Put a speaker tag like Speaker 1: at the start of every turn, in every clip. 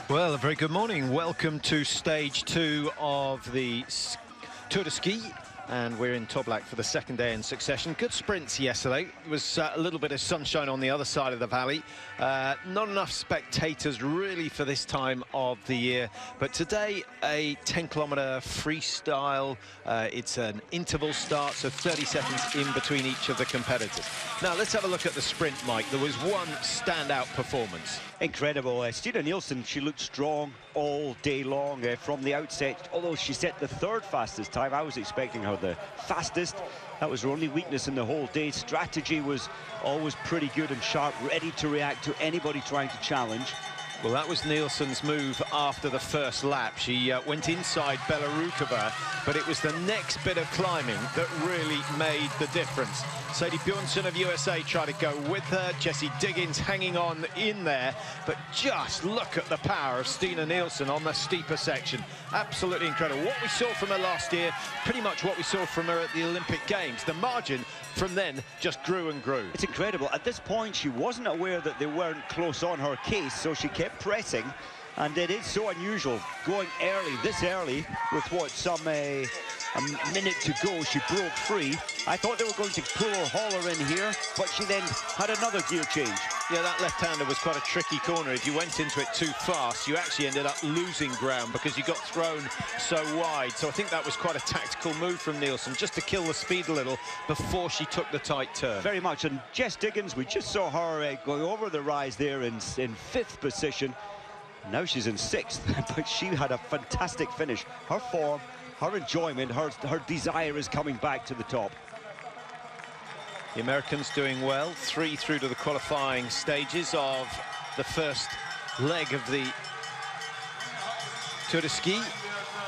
Speaker 1: Well, a very good morning. Welcome to stage 2 of the Tour de Ski. And we're in Toblach for the second day in succession. Good sprints yesterday. There was a little bit of sunshine on the other side of the valley. Not enough spectators really for this time of the year. But today, a 10-kilometer freestyle. It's an interval start, so 30 seconds in between each of the competitors. Now, let's have a look at the sprint, Mike. There was one standout performance.
Speaker 2: Incredible. Stina Nielsen, she looked strong all day long from the outset. Although she set the third fastest time, I was expecting her the fastest. That was her only weakness in the whole day. Strategy was always pretty good and sharp, ready to react to anybody trying to challenge.
Speaker 1: Well, that was Nielsen's move after the first lap. She went inside Belarukova, but it was the next bit of climbing that really made the difference. Sadie Bjornsson of USA tried to go with her. Jessie Diggins hanging on in there, but just look at the power of Stina Nielsen on the steeper section. Absolutely incredible. What we saw from her last year, pretty much what we saw from her at the Olympic Games. The margin from then just grew and grew.
Speaker 2: It's incredible. At this point, she wasn't aware that they weren't close on her case, so she kept pressing, and it is so unusual going early, this early, with what, a minute to go. She broke free. I thought they were going to pull her hauler in here, but she then had another gear change.
Speaker 1: Yeah, that left-hander was quite a tricky corner. If you went into it too fast, you actually ended up losing ground because you got thrown so wide. So I think that was quite a tactical move from Nielsen, just to kill the speed a little before she took the tight turn.
Speaker 2: Very much. And Jess Diggins, we just saw her going over the rise there in 5th position. Now she's in 6th, but she had a fantastic finish. Her form, her enjoyment, her desire is coming back to the top.
Speaker 1: The Americans doing well, 3 through to the qualifying stages of the first leg of the Tour de Ski.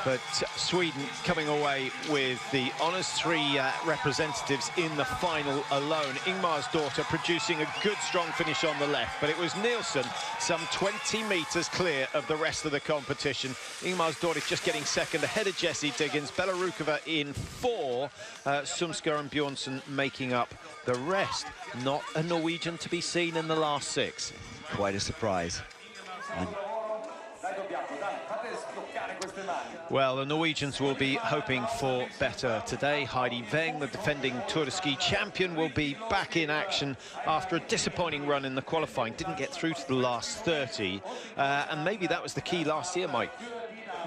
Speaker 1: But Sweden coming away with the honours, 3 representatives in the final alone. Ingmar's daughter producing a good, strong finish on the left, but it was Nielsen some 20 metres clear of the rest of the competition. Ingmar's daughter just getting second ahead of Jessie Diggins, Belarukova in 4, Sumsker and Bjornsson making up the rest. Not a Norwegian to be seen in the last 6.
Speaker 2: Quite a surprise.
Speaker 1: Well, the Norwegians will be hoping for better today. Heidi Weng, the defending Tour de Ski champion, will be back in action after a disappointing run in the qualifying. Didn't get through to the last 30, and maybe that was the key last year, Mike.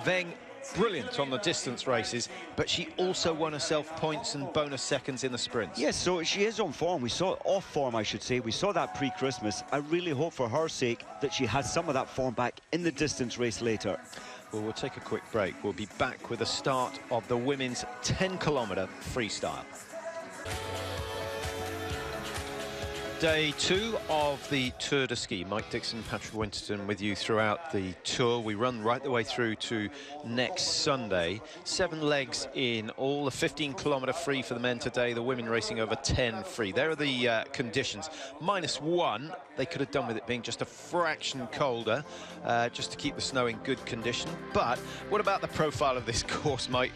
Speaker 1: Weng, brilliant on the distance races, but she also won herself points and bonus seconds in the sprints.
Speaker 2: Yes, so she is on form. We saw off form, I should say. We saw that pre-Christmas. I really hope for her sake that she has some of that form back in the distance race later.
Speaker 1: Well, we'll take a quick break. We'll be back with the start of the women's 10-kilometer freestyle. Day 2 of the Tour de Ski. Mike Dixon, Patrick Winterton with you throughout the tour. We run right the way through to next Sunday. 7 legs in all. The 15-kilometer free for the men today. The women racing over 10 free. There are the conditions. -1. They could have done with it being just a fraction colder, just to keep the snow in good condition. But what about the profile of this course, Mike?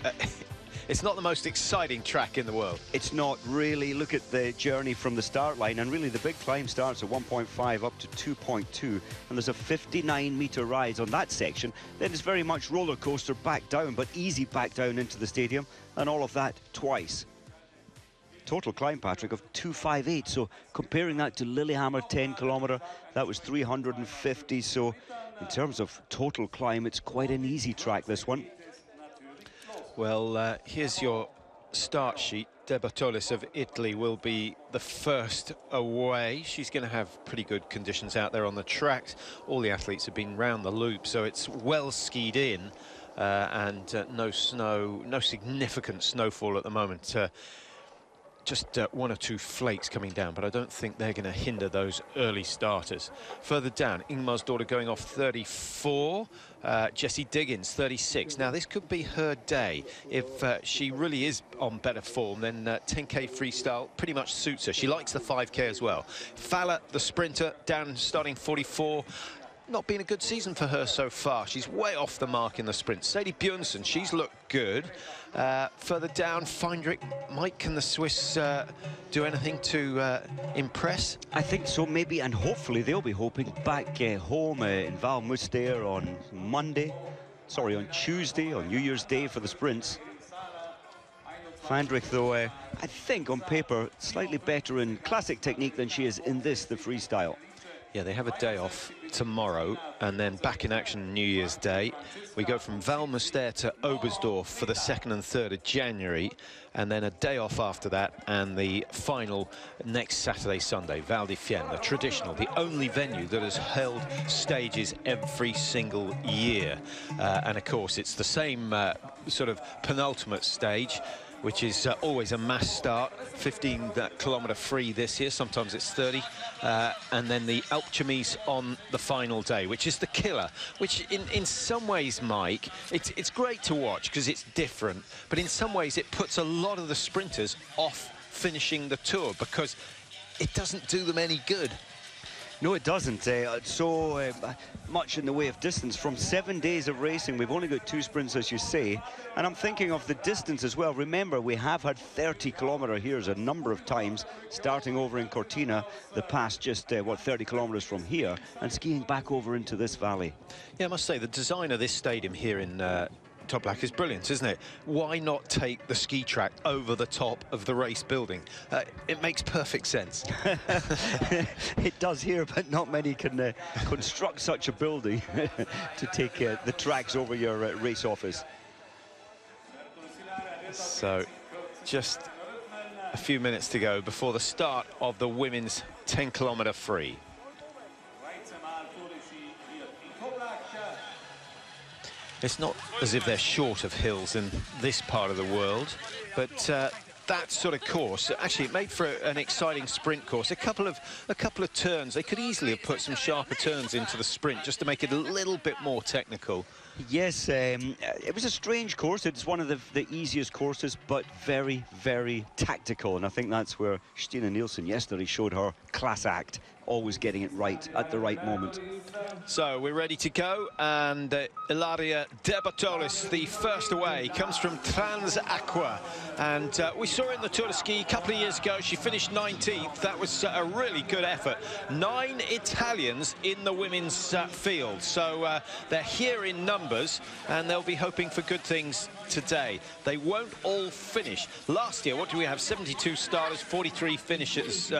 Speaker 1: It's not the most exciting track in the world.
Speaker 2: It's not really. Look at the journey from the start line, and really the big climb starts at 1.5 up to 2.2, and there's a 59-meter rise on that section. Then it's very much roller coaster back down, but easy back down into the stadium, and all of that twice. Total climb, Patrick, of 258. So comparing that to Lillehammer 10-kilometer, that was 350. So in terms of total climb, it's quite an easy track, this one.
Speaker 1: Well, here's your start sheet. De Bertolis of Italy will be the first away. She's going to have pretty good conditions out there on the tracks. All the athletes have been round the loop, so it's well skied in, and no snow, no significant snowfall at the moment. Just 1 or 2 flakes coming down, but I don't think they're going to hinder those early starters. Further down, Ingmar's daughter going off 34, Jessie Diggins 36. Now this could be her day. If she really is on better form, then 10k freestyle pretty much suits her. She likes the 5k as well. Falla, the sprinter, down starting 44. not been a good season for her so far. She's way off the mark in the sprint. Sadie Bjørnsen, she's looked good. Further down, Feindrich, Mike, can the Swiss do anything to impress?
Speaker 2: I think so, maybe, and hopefully they'll be hoping back home in Valmuster on Monday. Sorry, on Tuesday, on New Year's Day for the sprints. Feindrich, though, I think on paper, slightly better in classic technique than she is in this, the freestyle.
Speaker 1: Yeah, they have a day off tomorrow, and then back in action New Year's Day. We go from Valmuster to Oberstdorf for the 2nd and 3rd of January, and then a day off after that, and the final next Saturday, Sunday, Val di Fiemme, the traditional, the only venue that has held stages every single year. And of course, it's the same sort of penultimate stage, which is always a mass start, 15-kilometre free this year, sometimes it's 30, and then the Alpe d'Huez on the final day, which is the killer, which in some ways, Mike, it's great to watch because it's different, but in some ways it puts a lot of the sprinters off finishing the Tour because it doesn't do them any good.
Speaker 2: No, it doesn't. So much in the way of distance. From 7 days of racing, we've only got 2 sprints, as you say. And I'm thinking of the distance as well. Remember, we have had 30-kilometre heres a number of times, starting over in Cortina, the past just, 30 kilometres from here, and skiing back over into this valley.
Speaker 1: Yeah, I must say, the design of this stadium here in Toblach is brilliant, isn't it? Why not take the ski track over the top of the race building? It makes perfect sense.
Speaker 2: It does here, but not many can construct such a building to take the tracks over your race office.
Speaker 1: So just a few minutes to go before the start of the women's 10-kilometre free. It's not as if they're short of hills in this part of the world, but that sort of course, actually it made for an exciting sprint course. A couple of turns. They could easily have put some sharper turns into the sprint just to make it a little bit more technical.
Speaker 2: Yes, it was a strange course. It's one of the easiest courses, but very, very tactical. And I think that's where Stina Nielsen yesterday showed her class act, always getting it right at the right moment.
Speaker 1: So we're ready to go, and Ilaria De Bertollis, the first away, comes from Transaqua, and we saw her in the Tour de Ski a couple of years ago. She finished 19th. That was a really good effort. 9 Italians in the women's field, so they're here in numbers, and they'll be hoping for good things today. They won't all finish. Last year, what do we have? 72 starters, 43 finishers,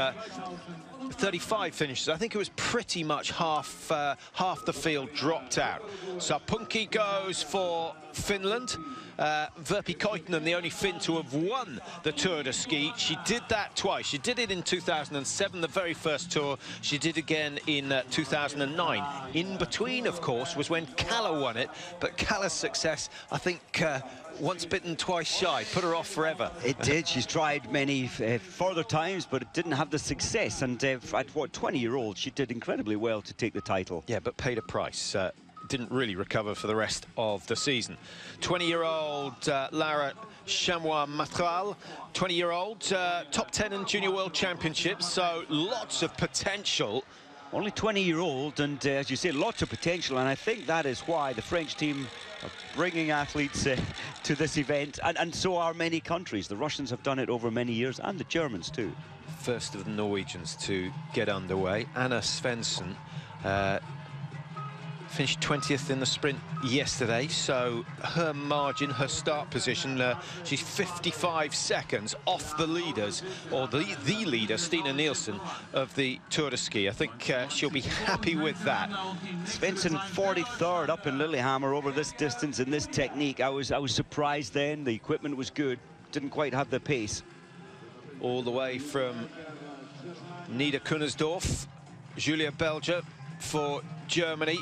Speaker 1: 35 finishes. I think it was pretty much half the field dropped out. So Punki goes for Finland. Verpi Koitinen, the only Finn to have won the Tour de Ski. She did that twice. She did it in 2007, the very first Tour. She did again in 2009. In between, of course, was when Kalle won it. But Kalle's success, I think, once bitten, twice shy, put her off forever.
Speaker 2: It did. She's tried many further times, but it didn't have the success. And at what, 20-year-old, she did incredibly well to take the title.
Speaker 1: Yeah, but paid a price. Didn't really recover for the rest of the season. 20-year-old Lara Chamois-Matral, 20-year-old, top 10 in Junior World Championships, so lots of potential.
Speaker 2: Only 20-year-old, and as you say, lots of potential, and I think that is why the French team are bringing athletes to this event, and so are many countries. The Russians have done it over many years, and the Germans too.
Speaker 1: First of the Norwegians to get underway, Anna Svensson, finished 20th in the sprint yesterday, so her margin, her start position, she's 55 seconds off the leaders, or the leader, Stina Nielsen, of the Tour de Ski. I think she'll be happy with that.
Speaker 2: Svensson 43rd up in Lillehammer over this distance and this technique. I was surprised then. The equipment was good, didn't quite have the pace.
Speaker 1: All the way from Niederkunnersdorf, Julia Belger for Germany,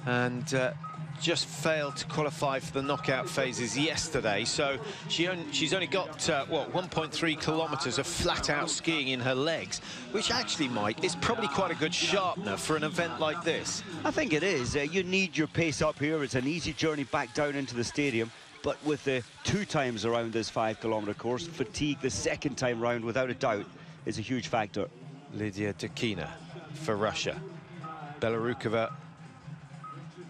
Speaker 1: and just failed to qualify for the knockout phases yesterday, so she's only got what, 1.3 kilometers of flat-out skiing in her legs, which actually, Mike, is probably quite a good sharpener for an event like this.
Speaker 2: I think it is. You need your pace up here. It's an easy journey back down into the stadium, but with the 2 times around this 5-kilometer course, fatigue the second time round, without a doubt, is a huge factor.
Speaker 1: Lydia Dekina for Russia. Belarukova,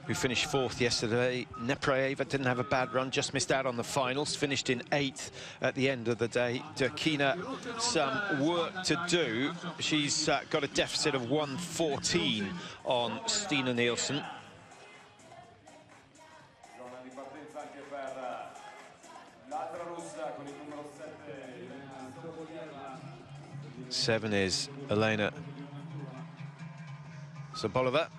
Speaker 1: who finished 4th yesterday. Nepraeva didn't have a bad run, just missed out on the finals, finished in 8th at the end of the day. Durkina, some work to do. She's got a deficit of 114 on Stina Nielsen. Seven is Elena Sobolova.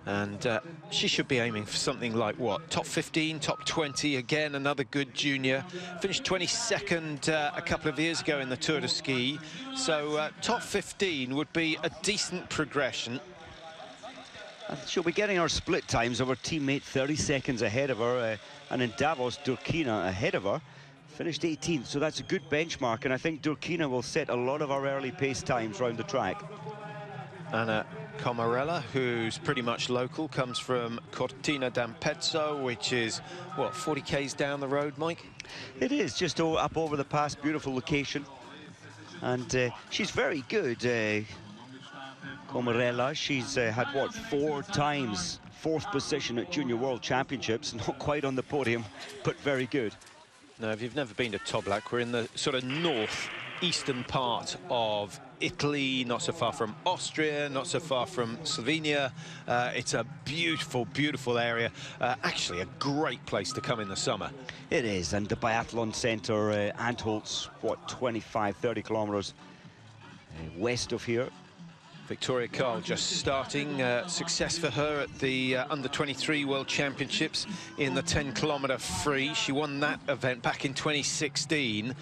Speaker 1: And she should be aiming for something like, what, top 15, top 20. Again, another good junior. Finished 22nd a couple of years ago in the Tour de Ski. So top 15 would be a decent progression.
Speaker 2: And she'll be getting her split times of her teammate 30 seconds ahead of her. And in Davos, Durkina ahead of her. Finished 18th, so that's a good benchmark. And I think Durkina will set a lot of our early pace times round the track.
Speaker 1: Anna Comarella, who's pretty much local, comes from Cortina d'Ampezzo, which is, what, 40 k's down the road, Mike?
Speaker 2: It is, just up over the pass, beautiful location. And she's very good, Comarella. She's had, what, 4 times 4th position at Junior World Championships. Not quite on the podium, but very good.
Speaker 1: Now, if you've never been to Toblach, we're in the sort of north-eastern part of Italy, not so far from Austria, not so far from Slovenia. It's a beautiful, beautiful area. Actually, a great place to come in the summer.
Speaker 2: It is, and the biathlon centre, Antholz, what, 25, 30 kilometres west of here.
Speaker 1: Victoria Karl just starting. Success for her at the Under-23 World Championships in the 10-kilometre free. She won that event back in 2016.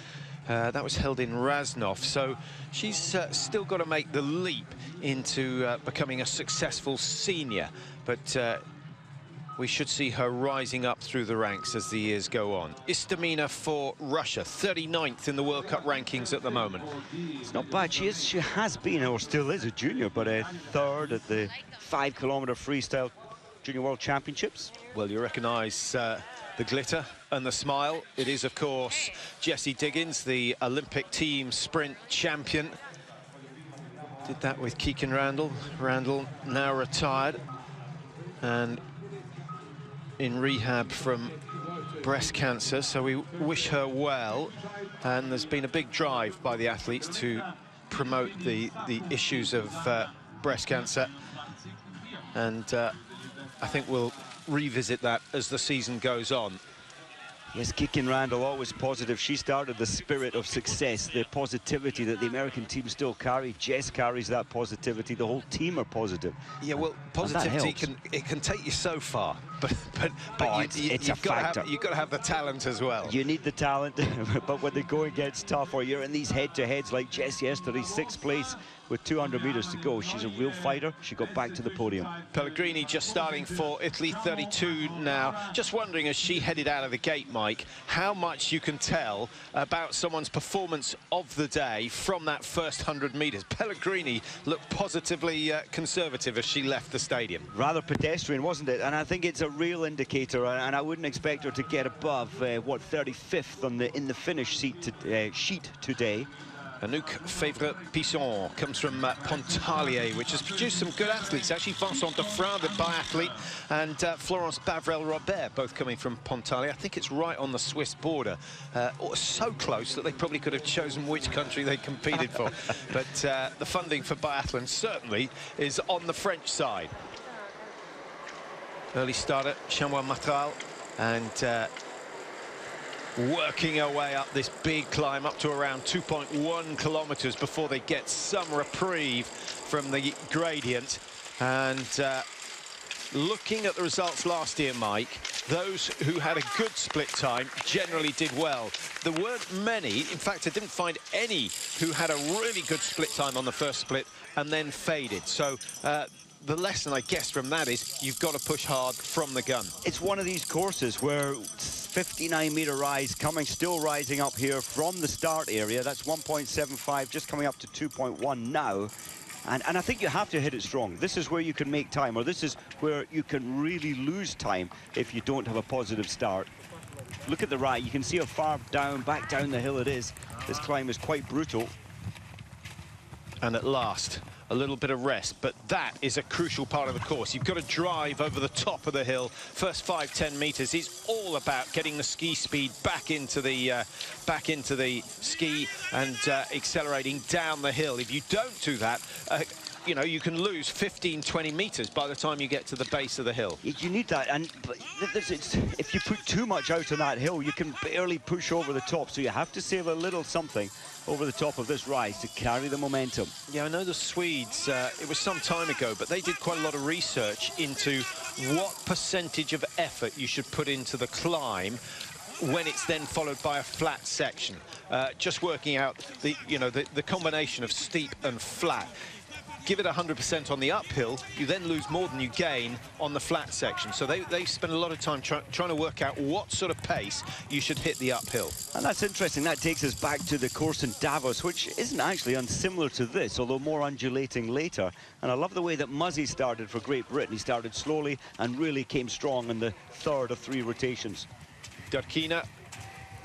Speaker 1: That was held in Raznov, so she's still got to make the leap into becoming a successful senior, but we should see her rising up through the ranks as the years go on. Istomina for Russia, 39th in the World Cup rankings at the moment.
Speaker 2: It's not bad. She has been, or still is, a junior, but a 3rd at the 5-kilometre freestyle Junior World Championships.
Speaker 1: Well, you recognise the glitter and the smile. It is, of course, Jessie Diggins, the Olympic team sprint champion. Did that with Keegan Randall. Randall now retired and in rehab from breast cancer, so we wish her well. And there's been a big drive by the athletes to promote the issues of breast cancer, and I think we'll revisit that as the season goes on.
Speaker 2: Yes, Keegan Randall, always positive. She started the spirit of success, the positivity that the American team still carry. Jess carries that positivity. The whole team are positive.
Speaker 1: Yeah, well, positivity can take you so far, but
Speaker 2: it's a factor.
Speaker 1: You've got to have the talent as well.
Speaker 2: You need the talent, but when the going gets tough, or you're in these head-to-heads like Jess yesterday, 6th place with 200 metres to go. She's a real fighter. She got back to the podium.
Speaker 1: Pellegrini just starting for Italy, 32 now. Just wondering, as she headed out of the gate, Mike, how much you can tell about someone's performance of the day from that first 100 metres. Pellegrini looked positively conservative as she left the stadium.
Speaker 2: Rather pedestrian, wasn't it? And I think it's a real indicator, and I wouldn't expect her to get above, what, 35th on in the finish sheet today.
Speaker 1: Anouk Favre-Pisson comes from Pontarlier, which has produced some good athletes. Actually, Vincent Defrin, the biathlete, and Florence Bavrel-Robert, both coming from Pontarlier. I think it's right on the Swiss border. So close that they probably could have chosen which country they competed for. But the funding for biathlon certainly is on the French side. Early starter, Chamois Matral, and working our way up this big climb up to around 2.1 kilometers before they get some reprieve from the gradient. And looking at the results last year, Mike, those who had a good split time generally did well. There weren't many, in fact, I didn't find any who had a really good split time on the first split and then faded. So the lesson, I guess, from that is you've got to push hard from the gun. It's one of these courses where 59-metre rise still rising up here from the start area. That's 1.75, just coming up to 2.1 now. And I think you have to hit it strong. This is where you can make time, or this is where you can really lose time if you don't have a positive start. Look at the right. You can see how far back down the hill it is. This climb is quite brutal. And at last, a little bit of rest. But that is a crucial part of the course. You've got to drive over the top of the hill. First 5-10 meters is all about getting the ski speed back into the ski and accelerating down the hill. If you don't do that, you know, you can lose 15-20 meters by the time you get to the base of the hill.
Speaker 2: You need that, and if you put too much out on that hill, you can barely push over the top, so you have to save a little something over the top of this rise to carry the momentum.
Speaker 1: Yeah, I know the Swedes, it was some time ago, but they did quite a lot of research into what percentage of effort you should put into the climb when it's then followed by a flat section. Just working out the combination of steep and flat. Give it 100% on the uphill, you then lose more than you gain on the flat section. So they spend a lot of time trying to work out what sort of pace you should hit the uphill.
Speaker 2: And that's interesting. That takes us back to the course in Davos, which isn't actually unsimilar to this, although more undulating later. And I love the way that Muzzy started for Great Britain. He started slowly and really came strong in the third of 3 rotations.
Speaker 1: Durkina,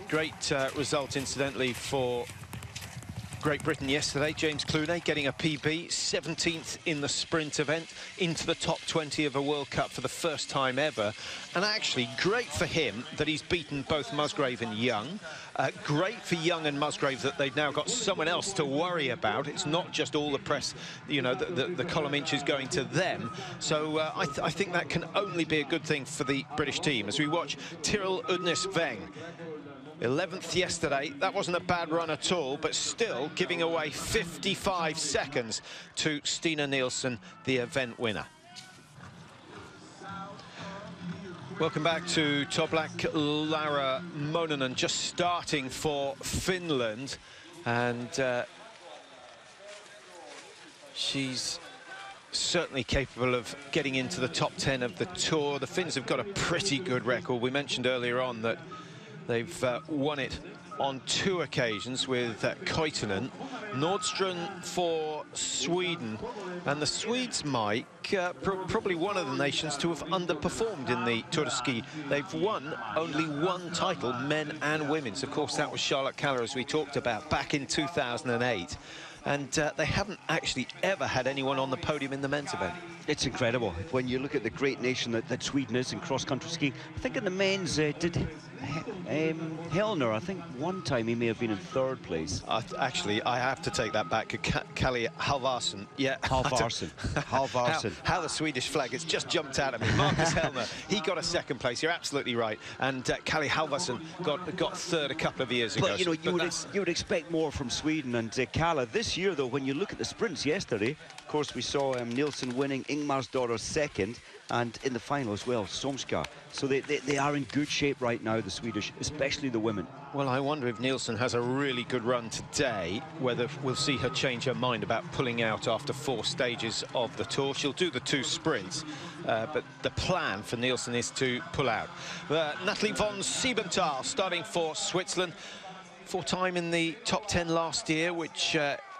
Speaker 1: great result, incidentally, for Great Britain yesterday. James Clooney getting a PB, 17th in the sprint event, into the top 20 of a World Cup for the first time ever. And actually, great for him that he's beaten both Musgrave and Young. Great for Young and Musgrave that they've now got someone else to worry about. It's not just all the press, you know, the column inches going to them. So I think that can only be a good thing for the British team. As we watch Tyrrell Udnes-Veng, 11th yesterday. That wasn't a bad run at all, but still giving away 55 seconds to Stina Nielsen, the event winner. Welcome back to Toblach. Lara Mononen just starting for Finland, and she's certainly capable of getting into the top 10 of the tour. The Finns have got a pretty good record. We mentioned earlier on that they've won it on 2 occasions with Koitunen. Nordström for Sweden, and the Swedes, Mike, probably one of the nations to have underperformed in the Tour de Ski. They've won only 1 title, men and women's. Of course, that was Charlotte Kalla, as we talked about, back in 2008. And they haven't actually ever had anyone on the podium in the men's event.
Speaker 2: It's incredible when you look at the great nation that Sweden is in cross-country skiing. I think in the men's, did Hellner, I think one time he may have been in 3rd place.
Speaker 1: Actually, I have to take that back. Kalle Halvarsson. Yeah.
Speaker 2: Halvarsson. Halvarsson.
Speaker 1: How the Swedish flag, it's just jumped out at me. Marcus Hellner, he got a 2nd place. You're absolutely right. And Kalle Halvarsson got 3rd a couple of years ago.
Speaker 2: But, you know, you would expect more from Sweden. And Kalle, this year, though, when you look at the sprints yesterday, of course, we saw Nielsen winning, Ingmarsdottir 2nd, and in the final as well, Somska. So they are in good shape right now, the Swedish, especially the women.
Speaker 1: Well, I wonder if Nielsen has a really good run today, whether we'll see her change her mind about pulling out after 4 stages of the tour. She'll do the 2 sprints, but the plan for Nielsen is to pull out. Natalie von Siebenthal starting for Switzerland. 4-time in the top 10 last year, which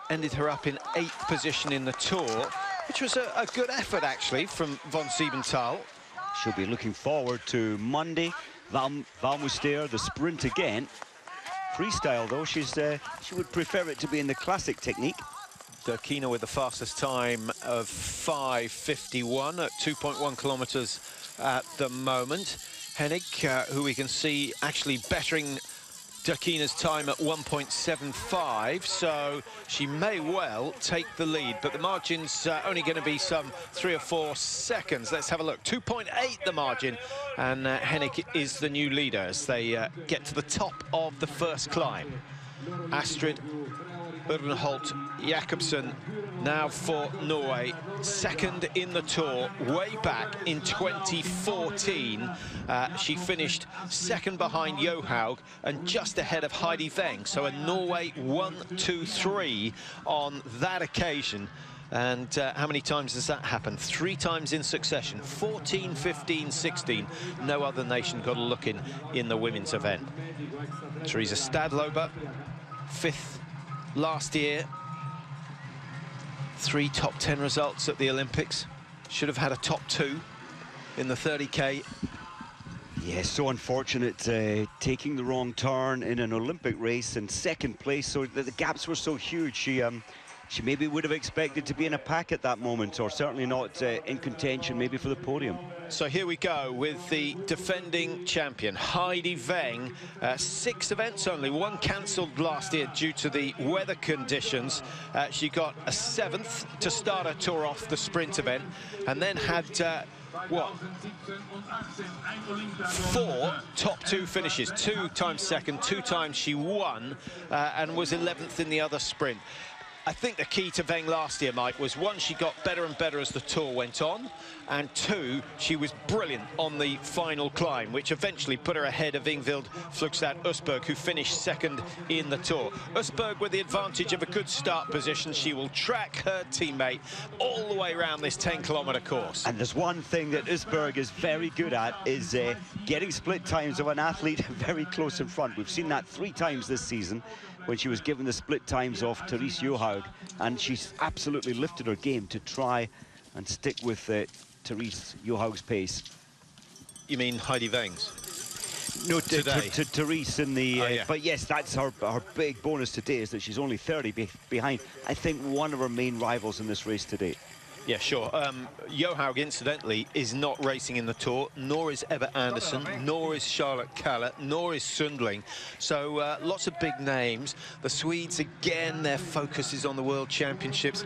Speaker 1: ended her up in 8th position in the tour, which was a good effort, actually, from von Siebenthal.
Speaker 2: She'll be looking forward to Monday. Valmuster, the sprint again. Freestyle, though, she would prefer it to be in the classic technique.
Speaker 1: Durkina with the fastest time of 5:51 at 2.1 kilometers at the moment. Hennig, who we can see actually bettering Durkina's time at 1.75, so she may well take the lead, but the margin's only going to be some 3 or 4 seconds. Let's have a look. 2.8 the margin, and Hennig is the new leader as they get to the top of the first climb. Astrid Urenholt Jakobsen now for Norway, 2nd in the tour, way back in 2014. She finished 2nd behind Johaug and just ahead of Heidi Weng. So a Norway 1-2-3 on that occasion. And how many times has that happened? 3 times in succession, 14, 15, 16. No other nation got a look in the women's event. Teresa Stadlober, 5th last year. 3 top 10 results at the Olympics. Should have had a top 2 in the 30K.
Speaker 2: Yeah, so unfortunate taking the wrong turn in an Olympic race in 2nd place. So the gaps were so huge. She she maybe would have expected to be in a pack at that moment, or certainly not in contention maybe for the podium.
Speaker 1: So here we go with the defending champion, Heidi Weng. 6 events only, 1 cancelled last year due to the weather conditions. She got a 7th to start her tour off the sprint event, and then had, 4 top 2 finishes, 2 times second, 2 times she won, and was 11th in the other sprint. I think the key to Weng last year, Mike, was 1, she got better and better as the tour went on, and 2, she was brilliant on the final climb, which eventually put her ahead of Ingvild Flugstad Østberg, who finished 2nd in the tour. Østberg with the advantage of a good start position. She will track her teammate all the way around this 10-kilometre course.
Speaker 2: And there's one thing that Østberg is very good at, is getting split times of an athlete very close in front. We've seen that 3 times this season, when she was given the split times of Therese Johaug, and she's absolutely lifted her game to try and stick with Therese Johaug's pace.
Speaker 1: You mean Heidi Weng's?
Speaker 2: No,
Speaker 1: today.
Speaker 2: to Therese in the...
Speaker 1: Oh, yeah.
Speaker 2: But yes, that's her big bonus today, is that she's only 30 behind, I think, one of her main rivals in this race today.
Speaker 1: Yeah, sure. Johaug, incidentally, is not racing in the Tour, nor is Ebba Andersson, nor is Charlotte Kalla, nor is Sundling. So lots of big names. The Swedes, again, their focus is on the World Championships.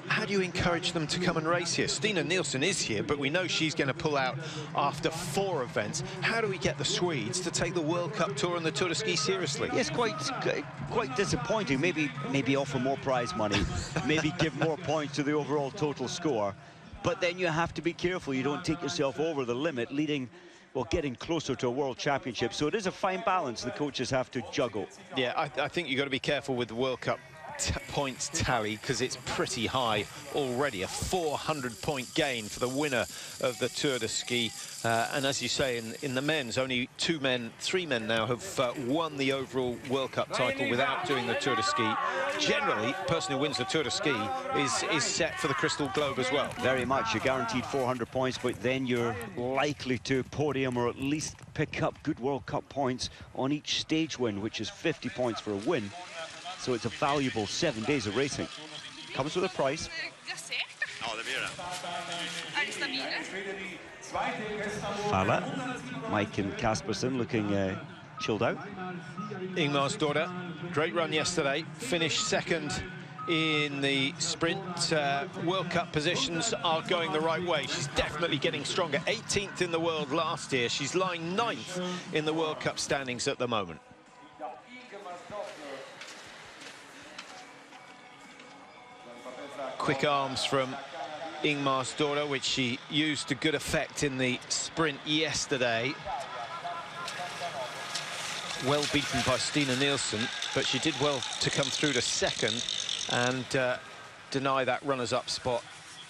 Speaker 1: How do you encourage them to come and race here? Stina Nilsson is here, but we know she's going to pull out after 4 events. How do we get the Swedes to take the World Cup Tour and the Tour de Ski seriously?
Speaker 2: Yes, quite disappointing. Maybe offer more prize money, maybe give more points to the overall total score, but then you have to be careful you don't take yourself over the limit, leading, well, getting closer to a World Championship. So it is a fine balance the coaches have to juggle.
Speaker 1: Yeah, I think you've got to be careful with the World Cup points tally, because it's pretty high already. A 400-point gain for the winner of the Tour de Ski. And as you say, in the men's, only 3 men now have won the overall World Cup title without doing the Tour de Ski. Generally, the person who wins the Tour de Ski is set for the Crystal Globe as well.
Speaker 2: Very much. You're guaranteed 400 points, but then you're likely to podium or at least pick up good World Cup points on each stage win, which is 50 points for a win. So it's a valuable 7 days of racing. Comes with a price. Falla, Mike and Kaspersen looking chilled out.
Speaker 1: Ingmar's daughter, great run yesterday, finished 2nd in the sprint. World Cup positions are going the right way. She's definitely getting stronger. 18th in the world last year. She's lying 9th in the World Cup standings at the moment. Quick arms from Ingmar's daughter, which she used to good effect in the sprint yesterday. Well beaten by Stina Nilsson, but she did well to come through to 2nd and deny that runners-up spot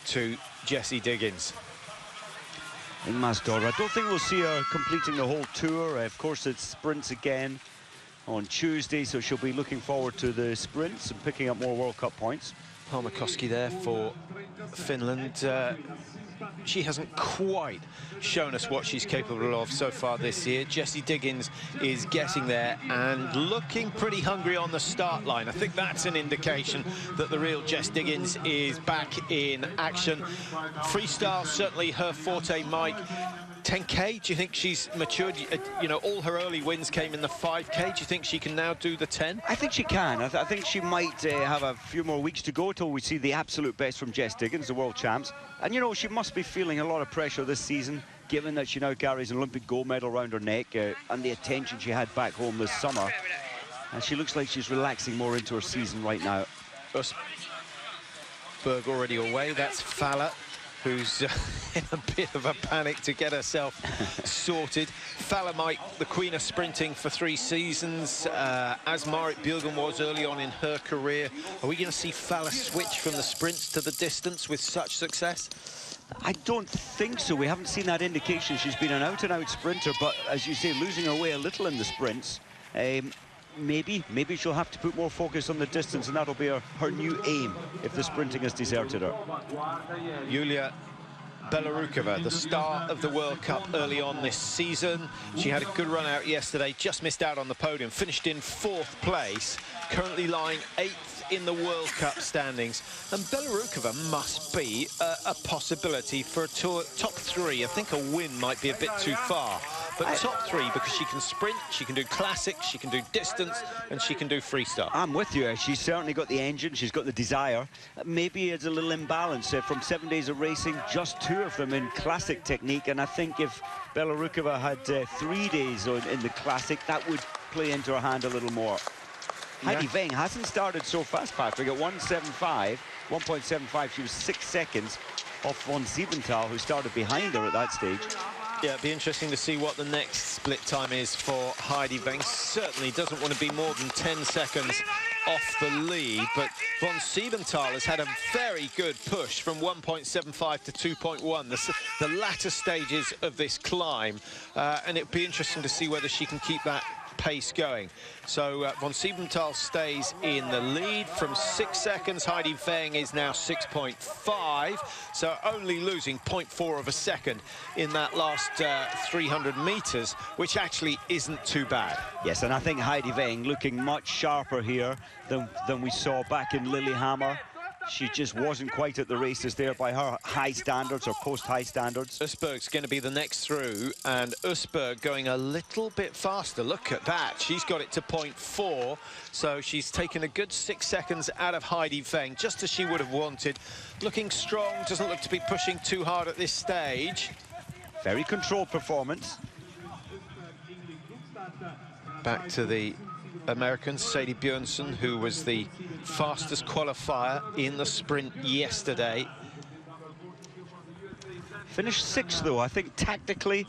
Speaker 1: to Jessie Diggins.
Speaker 2: Ingmar's daughter, I don't think we'll see her completing the whole tour. Of course, it's sprints again on Tuesday, so she'll be looking forward to the sprints and picking up more World Cup points.
Speaker 1: Palmakoski there for Finland. She hasn't quite shown us what she's capable of so far this year. Jessie Diggins is getting there and looking pretty hungry on the start line. I think that's an indication that the real Jess Diggins is back in action. Freestyle, certainly her forte, Mike. 10K, do you think she's matured? You know, all her early wins came in the 5K. Do you think she can now do the 10?
Speaker 2: I think she can. I think she might have a few more weeks to go till we see the absolute best from Jess Diggins, the world champs. And, you know, she must be feeling a lot of pressure this season, given that she now carries an Olympic gold medal around her neck and the attention she had back home this summer. And she looks like she's relaxing more into her season right now.
Speaker 1: Berg already away. That's Falla, who's in a bit of a panic to get herself sorted. Falla, Mike, the queen of sprinting for 3 seasons, as Marit Bjørgen was early on in her career. Are we going to see Falla switch from the sprints to the distance with such success?
Speaker 2: I don't think so. We haven't seen that indication. She's been an out-and-out sprinter, but as you say, losing her way a little in the sprints. Maybe she'll have to put more focus on the distance, and that'll be her new aim if the sprinting has deserted her.
Speaker 1: Yulia Belarukova, the star of the World Cup early on this season. She had a good run out yesterday, just missed out on the podium, finished in 4th place. currently lying 8th in the World Cup standings, and Belarukova must be a possibility for a top 3. I think a win might be a bit too far, but top 3 because she can sprint, she can do classics, she can do distance, and she can do freestyle.
Speaker 2: I'm with you. She's certainly got the engine, she's got the desire. Maybe it's a little imbalance. From 7 days of racing, just 2 of them in classic technique, and I think if Belarukova had 3 days in the classic, that would play into her hand a little more.
Speaker 1: Yeah.
Speaker 2: Heidi Weng hasn't started so fast, Patrick. At 1.75, she was 6 seconds off von Siebenthal, who started behind her at that stage.
Speaker 1: Yeah, it'd be interesting to see what the next split time is for Heidi Weng. Certainly doesn't want to be more than 10 seconds off the lead, but von Siebenthal has had a very good push from 1.75 to 2.1, the latter stages of this climb, and it'd be interesting to see whether she can keep that pace going. So von Siebenthal stays in the lead from 6 seconds. Heidi Weng is now 6.5, so only losing 0.4 of a second in that last 300 meters, which actually isn't too bad.
Speaker 2: Yes, and I think Heidi Weng looking much sharper here than we saw back in Lillehammer. She just wasn't quite at the races there by her high standards or post-high standards.
Speaker 1: Usberg's going to be the next through, and Usberg going a little bit faster. Look at that. She's got it to 0.4, so she's taken a good 6 seconds out of Heidi Weng, just as she would have wanted. Looking strong, doesn't look to be pushing too hard at this stage.
Speaker 2: Very controlled performance.
Speaker 1: Back to the American, Sadie Björnsson, who was the fastest qualifier in the sprint yesterday.
Speaker 2: Finished 6th, though. I think tactically,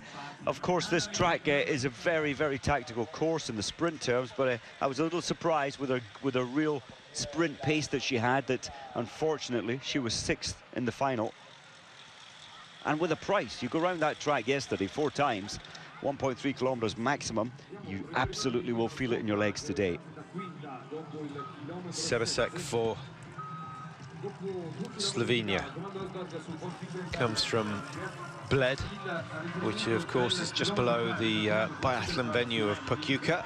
Speaker 2: of course, this track is a very, very tactical course in the sprint terms, but I was a little surprised with a real sprint pace that she had, that unfortunately she was 6th in the final. And with a price, you go around that track yesterday 4 times, 1.3 kilometers maximum, you absolutely will feel it in your legs today.
Speaker 1: Sebasek for Slovenia comes from Bled, which of course is just below the biathlon venue of Pokljuka.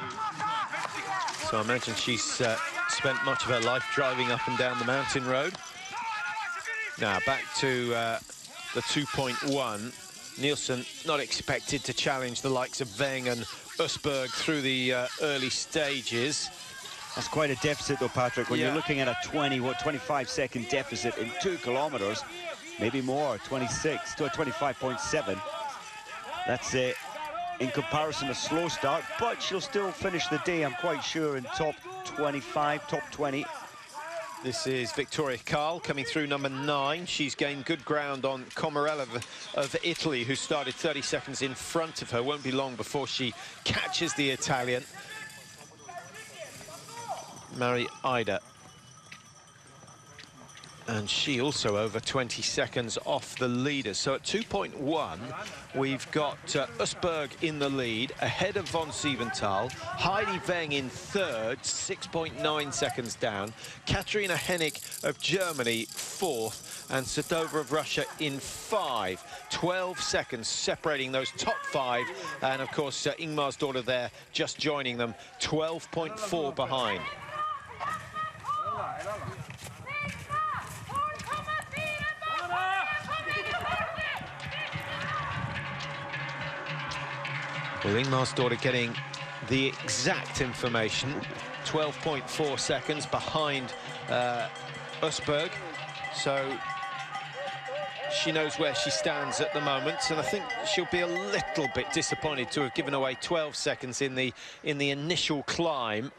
Speaker 1: So I imagine she's spent much of her life driving up and down the mountain road. Now back to the 2.1. Nielsen not expected to challenge the likes of Weng and Usberg through the early stages.
Speaker 2: That's quite a deficit, though, Patrick. When you're looking at a 25-second deficit in 2 kilometers, maybe more, 26 to a 25.7. That's in comparison a slow start, but she'll still finish the day, I'm quite sure, in top 25, top 20.
Speaker 1: This is Victoria Carl coming through number 9. She's gained good ground on Comarella of Italy, who started 30 seconds in front of her. Won't be long before she catches the Italian. Mari Ida. And she also over 20 seconds off the leader. So at 2.1, we've got Usberg in the lead, ahead of von Siebenthal. Heidi Weng in 3rd, 6.9 seconds down. Katarina Hennig of Germany, 4th. And Sedova of Russia in 5. 12 seconds separating those top 5. And, of course, Ingmar's daughter there just joining them, 12.4 behind. Well, Ingmar's daughter getting the exact information, 12.4 seconds behind Usberg. So she knows where she stands at the moment, and I think she'll be a little bit disappointed to have given away 12 seconds in the initial climb.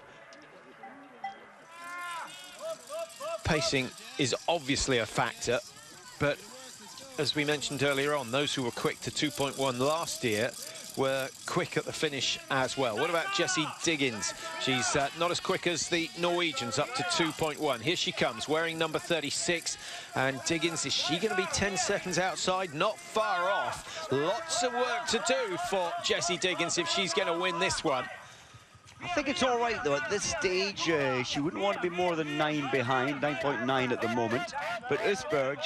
Speaker 1: Pacing is obviously a factor, but as we mentioned earlier on, those who were quick to 2.1 last year were quick at the finish as well. What about Jessie Diggins? She's not as quick as the Norwegians, up to 2.1. Here she comes, wearing number 36. And Diggins, is she going to be 10 seconds outside? Not far off. Lots of work to do for Jessie Diggins if she's going to win this one.
Speaker 2: I think it's all right, though. At this stage, she wouldn't want to be more than 9 behind, 9.9 at the moment. But Usberg,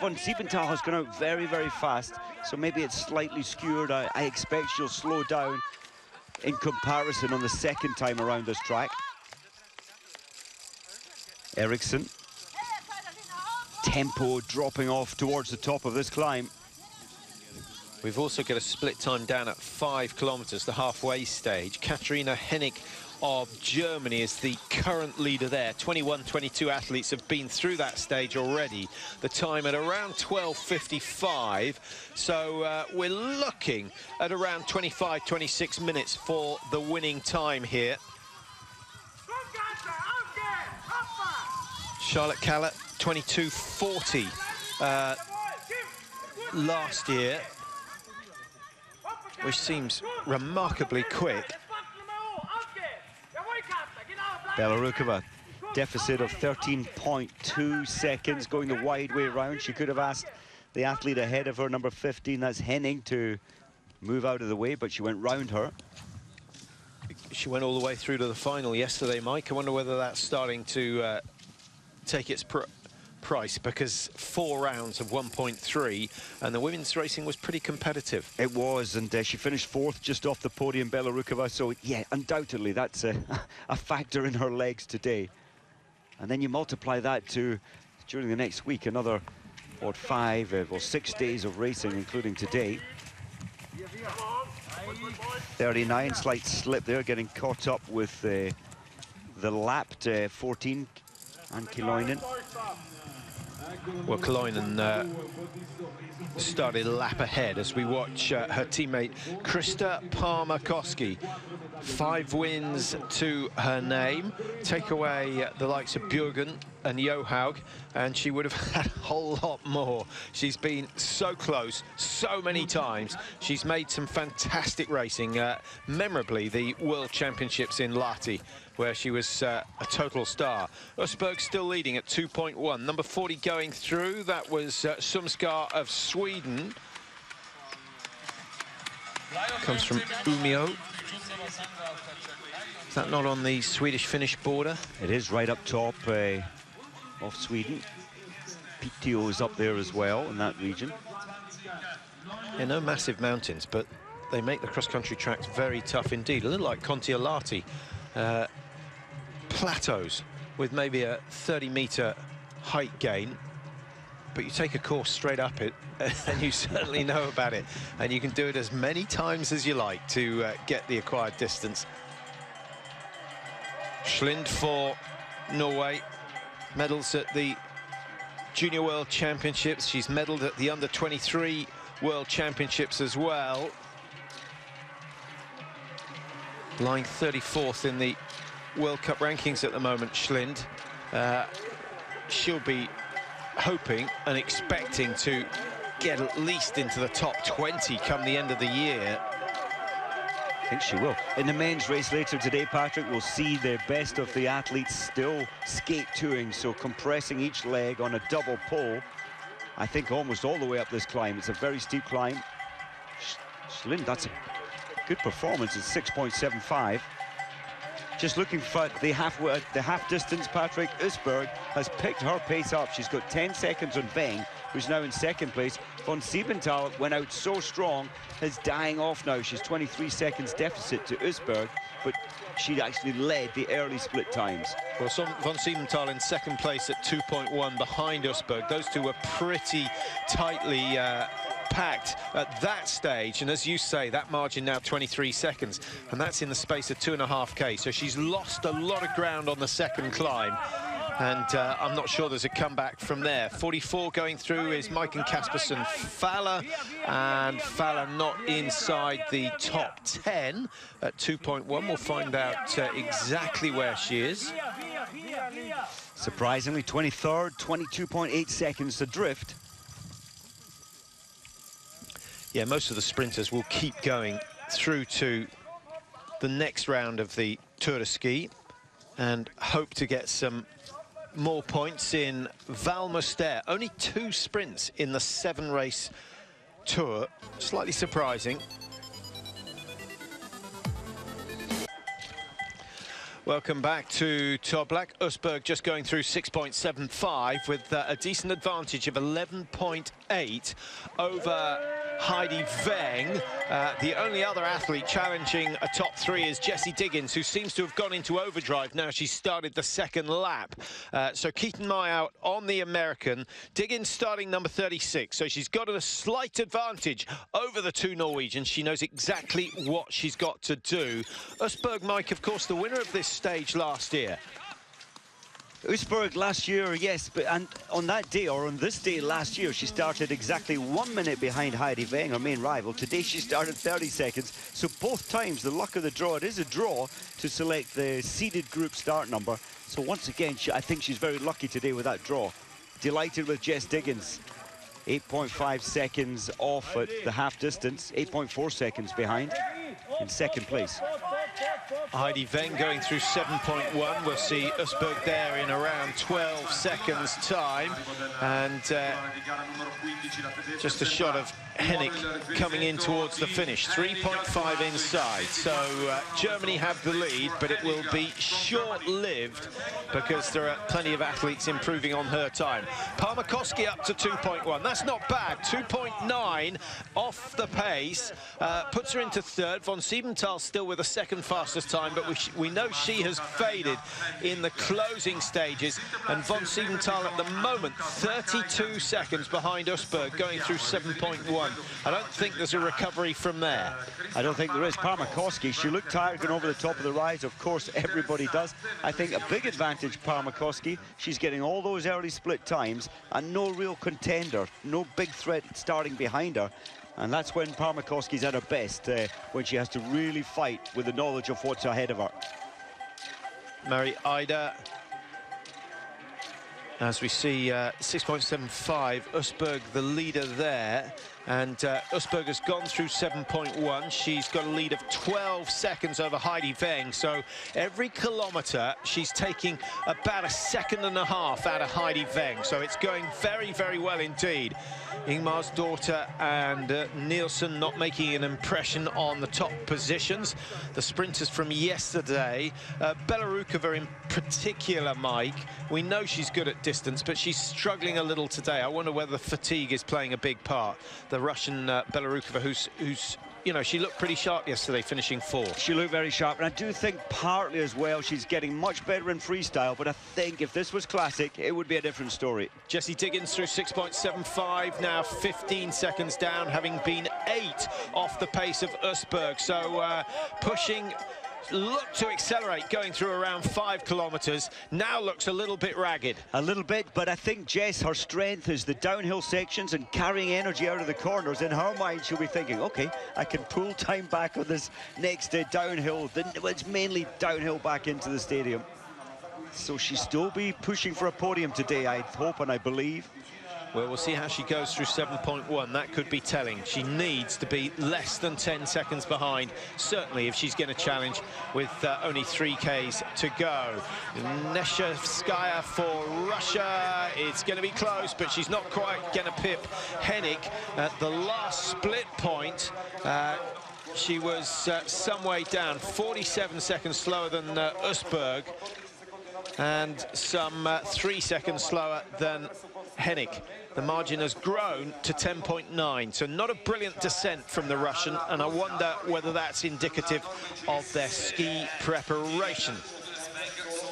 Speaker 2: von Siebenthal has gone out very, very fast, so maybe it's slightly skewed. I expect she'll slow down in comparison on the second time around this track. Eriksson. Tempo dropping off towards the top of this climb.
Speaker 1: We've also got a split time down at 5 kilometres, the halfway stage. Katharina Hennig of Germany is the current leader there. 21-22 athletes have been through that stage already. The time at around 12:55. So we're looking at around 25-26 minutes for the winning time here. Charlotte Callett, 22:40 last year, which seems remarkably quick.
Speaker 2: Belarukova, deficit of 13.2 seconds, going the wide way round. She could have asked the athlete ahead of her, number 15, that's Hennig, to move out of the way, but she went round her.
Speaker 1: She went all the way through to the final yesterday, Mike. I wonder whether that's starting to take its price, because 4 rounds of 1.3, and the women's racing was pretty competitive.
Speaker 2: It was, and she finished 4th just off the podium, Belarukova. So yeah, undoubtedly that's a factor in her legs today. And then you multiply that to, during the next week, another, what, 5 or 6 days of racing, including today. 39, slight slip there, getting caught up with the lapped 14 and Kiloinen.
Speaker 1: Well, Kiloinen started a lap ahead as we watch her teammate Krista Palmer-Koski. 5 wins to her name. Take away the likes of Bjørgen and Johaug, and she would have had a whole lot more. She's been so close so many times. She's made some fantastic racing, memorably the World Championships in Lahti, where she was a total star. Östberg still leading at 2.1. Number 40 going through, that was Sumskar of Sweden. Comes from Umeå. Is that not on the Swedish-Finnish border?
Speaker 2: It is right up top of Sweden. Piteå is up there as well in that region.
Speaker 1: Yeah, no massive mountains, but they make the cross-country tracks very tough indeed. A little like Kontiolahti. Plateaus with maybe a 30-meter height gain, but you take a course straight up it and you certainly know about it, and you can do it as many times as you like to get the acquired distance. Schlind for Norway, medals at the Junior World Championships. She's medalled at the Under-23 World Championships as well. Lying 34th in the World Cup rankings at the moment, Schlind. She'll be hoping and expecting to get at least into the top 20 come the end of the year.
Speaker 2: I think she will. In the men's race later today, Patrick, we'll see the best of the athletes still skate touring, so compressing each leg on a double pull, I think almost all the way up this climb. It's a very steep climb. Schlind, that's a good performance. It's 6.75. Just looking for the half distance, Patrick, Östberg has picked her pace up. She's got 10 seconds on Weng, who's now in 2nd place. Von Siebenthal went out so strong, is dying off now. She's 23 seconds deficit to Östberg, but she actually led the early split times.
Speaker 1: Well, Von Siebenthal in 2nd place at 2.1 behind Östberg. Those two were pretty tightly packed at that stage, and as you say, that margin now 23 seconds, and that's in the space of 2.5K. So she's lost a lot of ground on the 2nd climb, and I'm not sure there's a comeback from there. 44 going through is Maiken Kaspersen Faller, and Faller not inside the top 10 at 2.1. We'll find out exactly where she is.
Speaker 2: Surprisingly, 23rd, 22.8 seconds adrift.
Speaker 1: Yeah, most of the sprinters will keep going through to the next round of the Tour de Ski and hope to get some more points in Val Moster. Only 2 sprints in the 7-race tour. Slightly surprising. Welcome back to Todd Black. Östberg just going through 6.75 with a decent advantage of 11.8 over Heidi Weng. The only other athlete challenging a top three is Jessie Diggins, who seems to have gone into overdrive now she's started the second lap. So keep an eye out on the American. Diggins starting number 36, so she's got a slight advantage over the two Norwegians. She knows exactly what she's got to do. Østberg, Mike, of course, the winner of this stage last year.
Speaker 2: Østberg last year, yes, but and on that day, or on this day last year, she started exactly 1 minute behind Heidi Weng, her main rival. Today she started 30 seconds, so both times the luck of the draw. It is a draw to select the seeded group start number. So once again, I think she's very lucky today with that draw. Delighted with Jess Diggins. 8.5 seconds off at the half distance, 8.4 seconds behind in second place.
Speaker 1: Heidi Weng going through 7.1. We'll see Østberg there in around 12 seconds time. And just a shot of Hennig coming in towards the finish. 3.5 inside. So Germany have the lead, but it will be short-lived because there are plenty of athletes improving on her time. Parmakoski up to 2.1. That's not bad. 2.9 off the pace. Puts her into third. Von Siebenthal still with the second fastest time, but we know she has faded in the closing stages. And Von Siebenthal at the moment 32 seconds behind Østberg, going through 7.1. I don't think there's a recovery from there.
Speaker 2: I don't think there is. Parmakoski, she looked tired going over the top of the rise. Of course, everybody does. I think a big advantage, Parmakoski. She's getting all those early split times and no real contender, no big threat starting behind her. And that's when Parmakoski's at her best, when she has to really fight with the knowledge of what's ahead of her.
Speaker 1: Mary Ida, as we see, 6.75, Østberg the leader there. And Østberg has gone through 7.1. She's got a lead of 12 seconds over Heidi Weng. So every kilometre, she's taking about a second and a half out of Heidi Weng. So it's going very, very well indeed. Ingmar's daughter and Nielsen not making an impression on the top positions. The sprinters from yesterday, Belarukova in particular, Mike, we know she's good at distance, but she's struggling a little today. I wonder whether fatigue is playing a big part. The Russian Belarukova, who's you know, she looked pretty sharp yesterday, finishing fourth. She
Speaker 2: looked very sharp, and I do think partly as well she's getting much better in freestyle, but I think if this was classic, it would be a different story.
Speaker 1: Jessie Diggins through 6.75, now 15 seconds down, having been 8 off the pace of Østberg. So pushing, look to accelerate, going through around 5 kilometres. Now looks a little bit ragged.
Speaker 2: A little bit, but I think Jess, her strength is the downhill sections and carrying energy out of the corners. In her mind, she'll be thinking, okay, I can pull time back on this next downhill. It's mainly downhill back into the stadium. So she'll still be pushing for a podium today, I hope and I believe.
Speaker 1: Well, we'll see how she goes through 7.1. That could be telling. She needs to be less than 10 seconds behind, certainly if she's going to challenge with only 3Ks to go. Neshevskaya for Russia. It's going to be close, but she's not quite going to pip Hennig at the last split point. She was some way down, 47 seconds slower than Østberg, and some 3 seconds slower than Hennig. The margin has grown to 10.9, so not a brilliant descent from the Russian, and I wonder whether that's indicative of their ski preparation.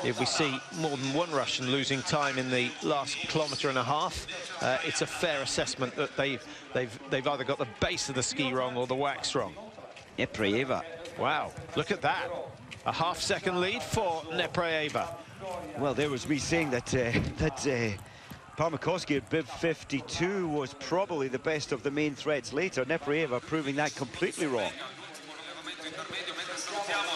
Speaker 1: If we see more than one Russian losing time in the last kilometre and a half, it's a fair assessment that they've either got the base of the ski wrong or the wax wrong.
Speaker 2: Neprayeva.
Speaker 1: Wow, look at that. A half-second lead for Neprayeva.
Speaker 2: Well, there was me saying that Parmakoski at bib 52 was probably the best of the main threats later. Neprayeva proving that completely wrong.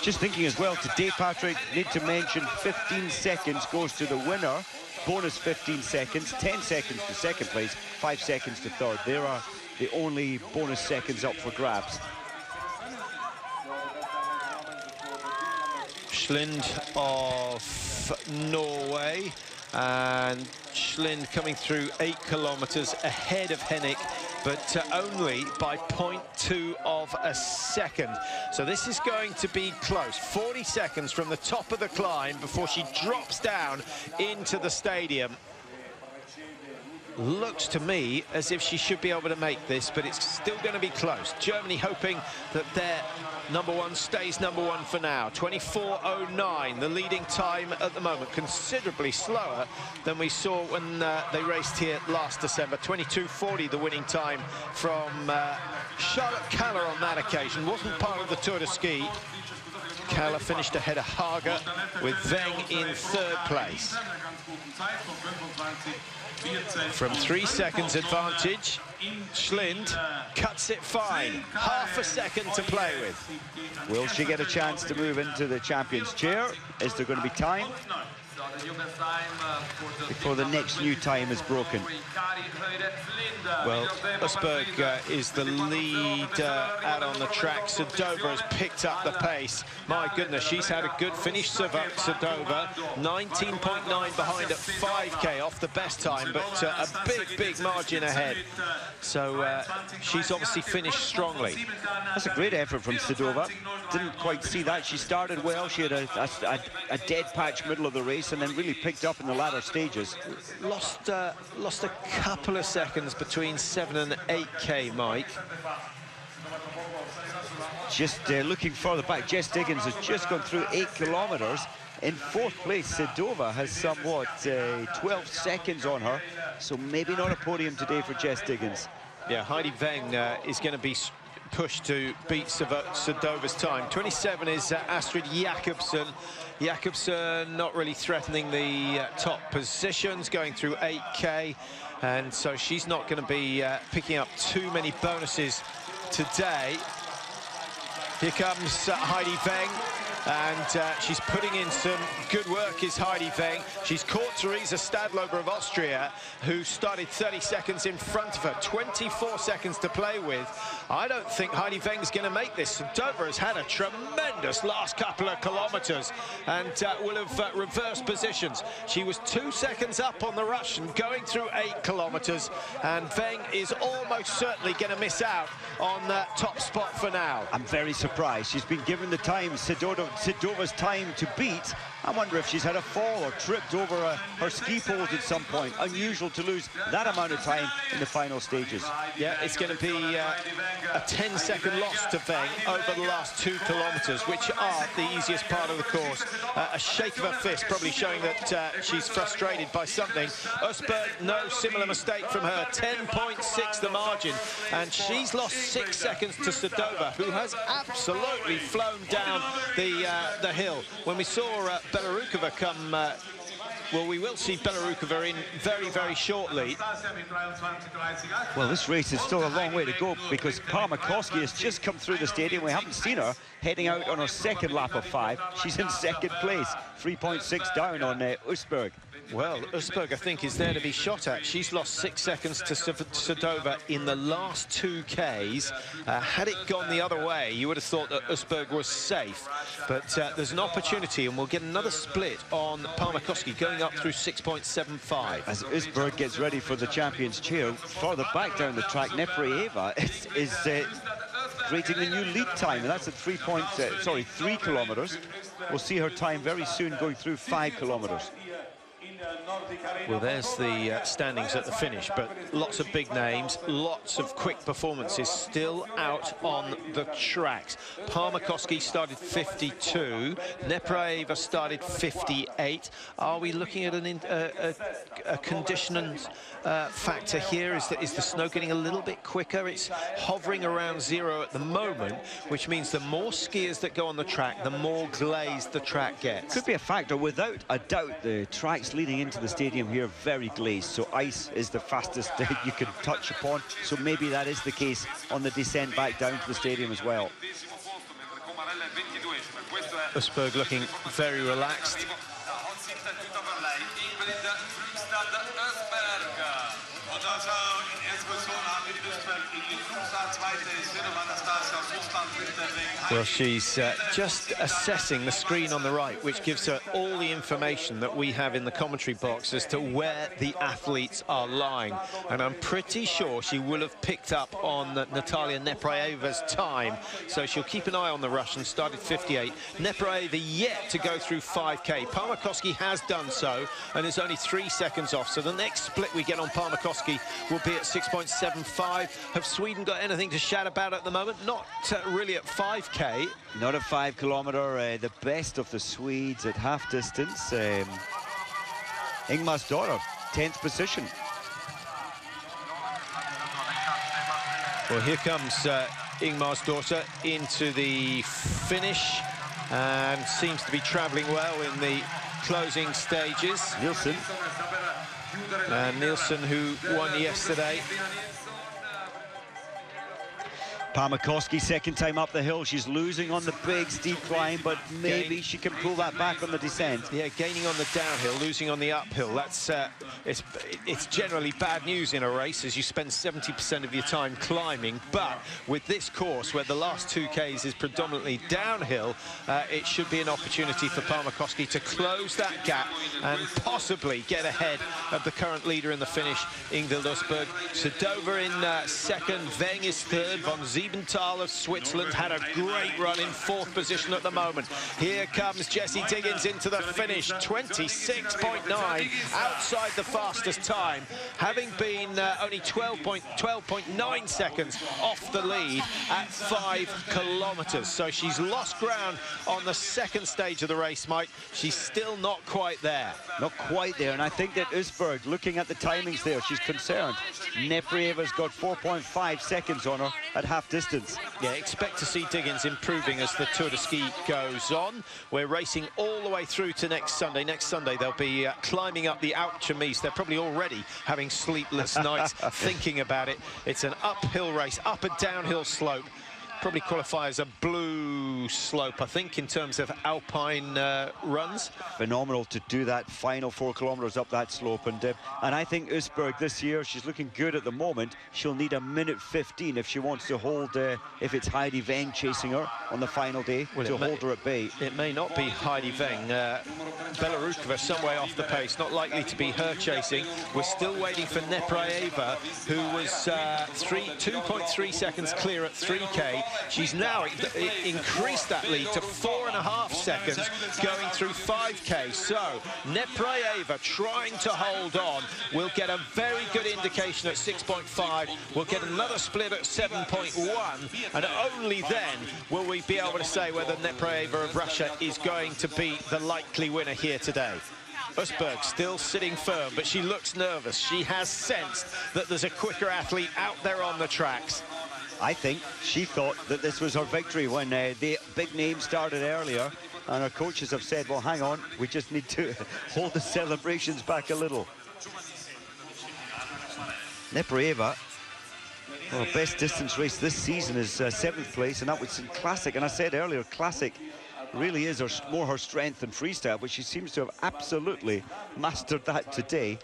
Speaker 2: Just thinking as well today, Patrick, need to mention 15 seconds goes to the winner. Bonus 15 seconds, 10 seconds to second place, 5 seconds to third. There are the only bonus seconds up for grabs.
Speaker 1: Schlind of Norway, and Schlind coming through 8 kilometres ahead of Hennig, but only by 0.2 of a second. So this is going to be close. 40 seconds from the top of the climb before she drops down into the stadium. looks to me as if she should be able to make this, but it's still going to be close. Germany hoping that their #1 stays #1 for now. 24:09, the leading time at the moment, considerably slower than we saw when they raced here last December. 22:40, the winning time from Charlotte Kaller on that occasion. Wasn't part of the Tour de Ski. Kaller finished ahead of Hager with Weng in third place. From 3 seconds advantage, Schlind cuts it fine. Half a second to play with.
Speaker 2: Will she get a chance to move into the champion's chair? Is there going to be time before the next new time is broken?
Speaker 1: Well, Usberg is the lead out on the track. Sadova has picked up the pace. My goodness, she's had a good finish, Sadova. 19.9 behind at 5K off the best time, but a big margin ahead. So she's obviously finished strongly.
Speaker 2: That's a great effort from Sadova. Didn't quite see that. She started well. She had a dead patch middle of the race and then really picked up in the latter stages.
Speaker 1: Lost a couple of seconds between 7 and 8K, Mike.
Speaker 2: Just looking further back, Jess Diggins has just gone through 8 kilometers. In fourth place, Sadova has somewhat 12 seconds on her, so maybe not a podium today for Jess Diggins.
Speaker 1: Yeah, Heidi Weng is going to be pushed to beat Sadova's time. 27 is Astrid Jakobsen. Jakobsen not really threatening the top positions, going through 8K, and so she's not going to be picking up too many bonuses today. Here comes Heidi Weng, and she's putting in some good work, is Heidi Weng. She's caught Theresa Stadlober of Austria, who started 30 seconds in front of her. 24 seconds to play with. I don't think Heidi Weng's going to make this. Dover has had a tremendous last couple of kilometers and will have reversed positions. She was 2 seconds up on the Russian going through 8 kilometers, and Weng is almost certainly going to miss out on that top spot for now.
Speaker 2: I'm very surprised. She's been given the time, Sadova's time to beat. I wonder if she's had a fall or tripped over her ski poles at some point. Unusual to lose that amount of time in the final stages.
Speaker 1: Yeah, it's going to be a 10-second loss to Weng over the last 2 kilometers, which are the easiest part of the course. A shake of her fist, probably showing that she's frustrated by something. Usberg, no similar mistake from her. 10.6 the margin, and she's lost 6 seconds to Sadova, who has absolutely flown down the hill. When we saw Belarukova come, well, we will see Belarukova in very shortly.
Speaker 2: Well, this race is still a long way to go because Parmakoski has just come through the stadium. We haven't seen her heading out on her second lap of 5. She's in second place, 3.6 down on Usberg.
Speaker 1: Well, Usberg, I think, is there to be shot at. She's lost 6 seconds to Sadova in the last 2 Ks. Had it gone the other way, you would have thought that Usberg was safe. But there's an opportunity, and we'll get another split on Parmakoski going up through 6.75.
Speaker 2: As Usberg gets ready for the champion's chair, further back down the track, Neprayeva is creating a new lead time, and that's at 3 kilometers. We'll see her time very soon going through 5 kilometers.
Speaker 1: Well, there's the standings at the finish, but lots of big names, lots of quick performances still out on the tracks. Parmakoski started 52, Neprayeva started 58. Are we looking at a conditioning factor here? Is the snow getting a little bit quicker? It's hovering around 0 at the moment, which means the more skiers that go on the track, the more glazed the track gets.
Speaker 2: Could be a factor, without a doubt. The tracks leading into the stadium here very glazed, so ice is the fastest you can touch upon, so maybe that is the case on the descent back down to the stadium as well.
Speaker 1: Usberg looking very relaxed. Well, she's just assessing the screen on the right, which gives her all the information that we have in the commentary box as to where the athletes are lying. And I'm pretty sure she will have picked up on Natalia Nepraeva's time. So she'll keep an eye on the Russian, started 58. Nepraeva yet to go through 5K. Parmakoski has done so and is only 3 seconds off. So the next split we get on Parmakoski will be at 6.75. Have Sweden got anything to shout about at the moment? Not really at 5K.
Speaker 2: Not a 5 kilometre, the best of the Swedes at half distance. Ingmar's daughter, 10th position.
Speaker 1: Well, here comes Ingmar's daughter into the finish and seems to be travelling well in the closing stages.
Speaker 2: Nielsen.
Speaker 1: Nielsen, who won yesterday.
Speaker 2: Parmakoski, second time up the hill. She's losing on the big steep climb, but maybe she can pull that back on the descent.
Speaker 1: Yeah, gaining on the downhill, losing on the uphill. That's it's generally bad news in a race, as you spend 70% of your time climbing. But with this course, where the last 2Ks is predominantly downhill, it should be an opportunity for Parmakoski to close that gap and possibly get ahead of the current leader in the finish, Ingvild Østberg. Sedova in second, Weng is third, von Siebenthal of Switzerland had a great run in 4th position at the moment. Here comes Jessie Diggins into the finish, 26.9, outside the fastest time, having been only 12.9 seconds off the lead at 5 kilometres. So she's lost ground on the second stage of the race, Mike. She's still not quite there.
Speaker 2: Not quite there, and I think that Østberg, looking at the timings there, she's concerned. Nepraeva's got 4.5 seconds on her at half distance.
Speaker 1: Yeah, expect to see Diggins improving as the Tour de Ski goes on. We're racing all the way through to next Sunday. Next Sunday, they'll be climbing up the Outchemise. They're probably already having sleepless nights thinking about it. It's an uphill race, up and downhill slope. Probably qualify as a blue slope, I think, in terms of alpine runs.
Speaker 2: Phenomenal to do that final 4 kilometres up that slope. And I think Østberg this year, she's looking good at the moment. She'll need a minute 15 if she wants to hold, if it's Heidi Weng chasing her on the final day, well, to hold her at bay.
Speaker 1: It may not be Heidi Weng. Belaruskova some way off the pace, not likely to be her chasing. We're still waiting for Nepraeva, who was 2.3 seconds clear at 3K. She's now increased that lead to 4.5 seconds going through 5K. So Nepraeva trying to hold on. We'll get a very good indication at 6.5. We'll get another split at 7.1. And only then will we be able to say whether Nepraeva of Russia is going to be the likely winner here today. Østberg still sitting firm, but she looks nervous. She has sensed that there's a quicker athlete out there on the tracks.
Speaker 2: I think she thought that this was her victory when the big name started earlier, and her coaches have said, well, hang on, we just need to hold the celebrations back a little. Nepraeva, well, best distance race this season is 7th place, and that was in Classic. And I said earlier, Classic really is more her strength than freestyle, but she seems to have absolutely mastered that today.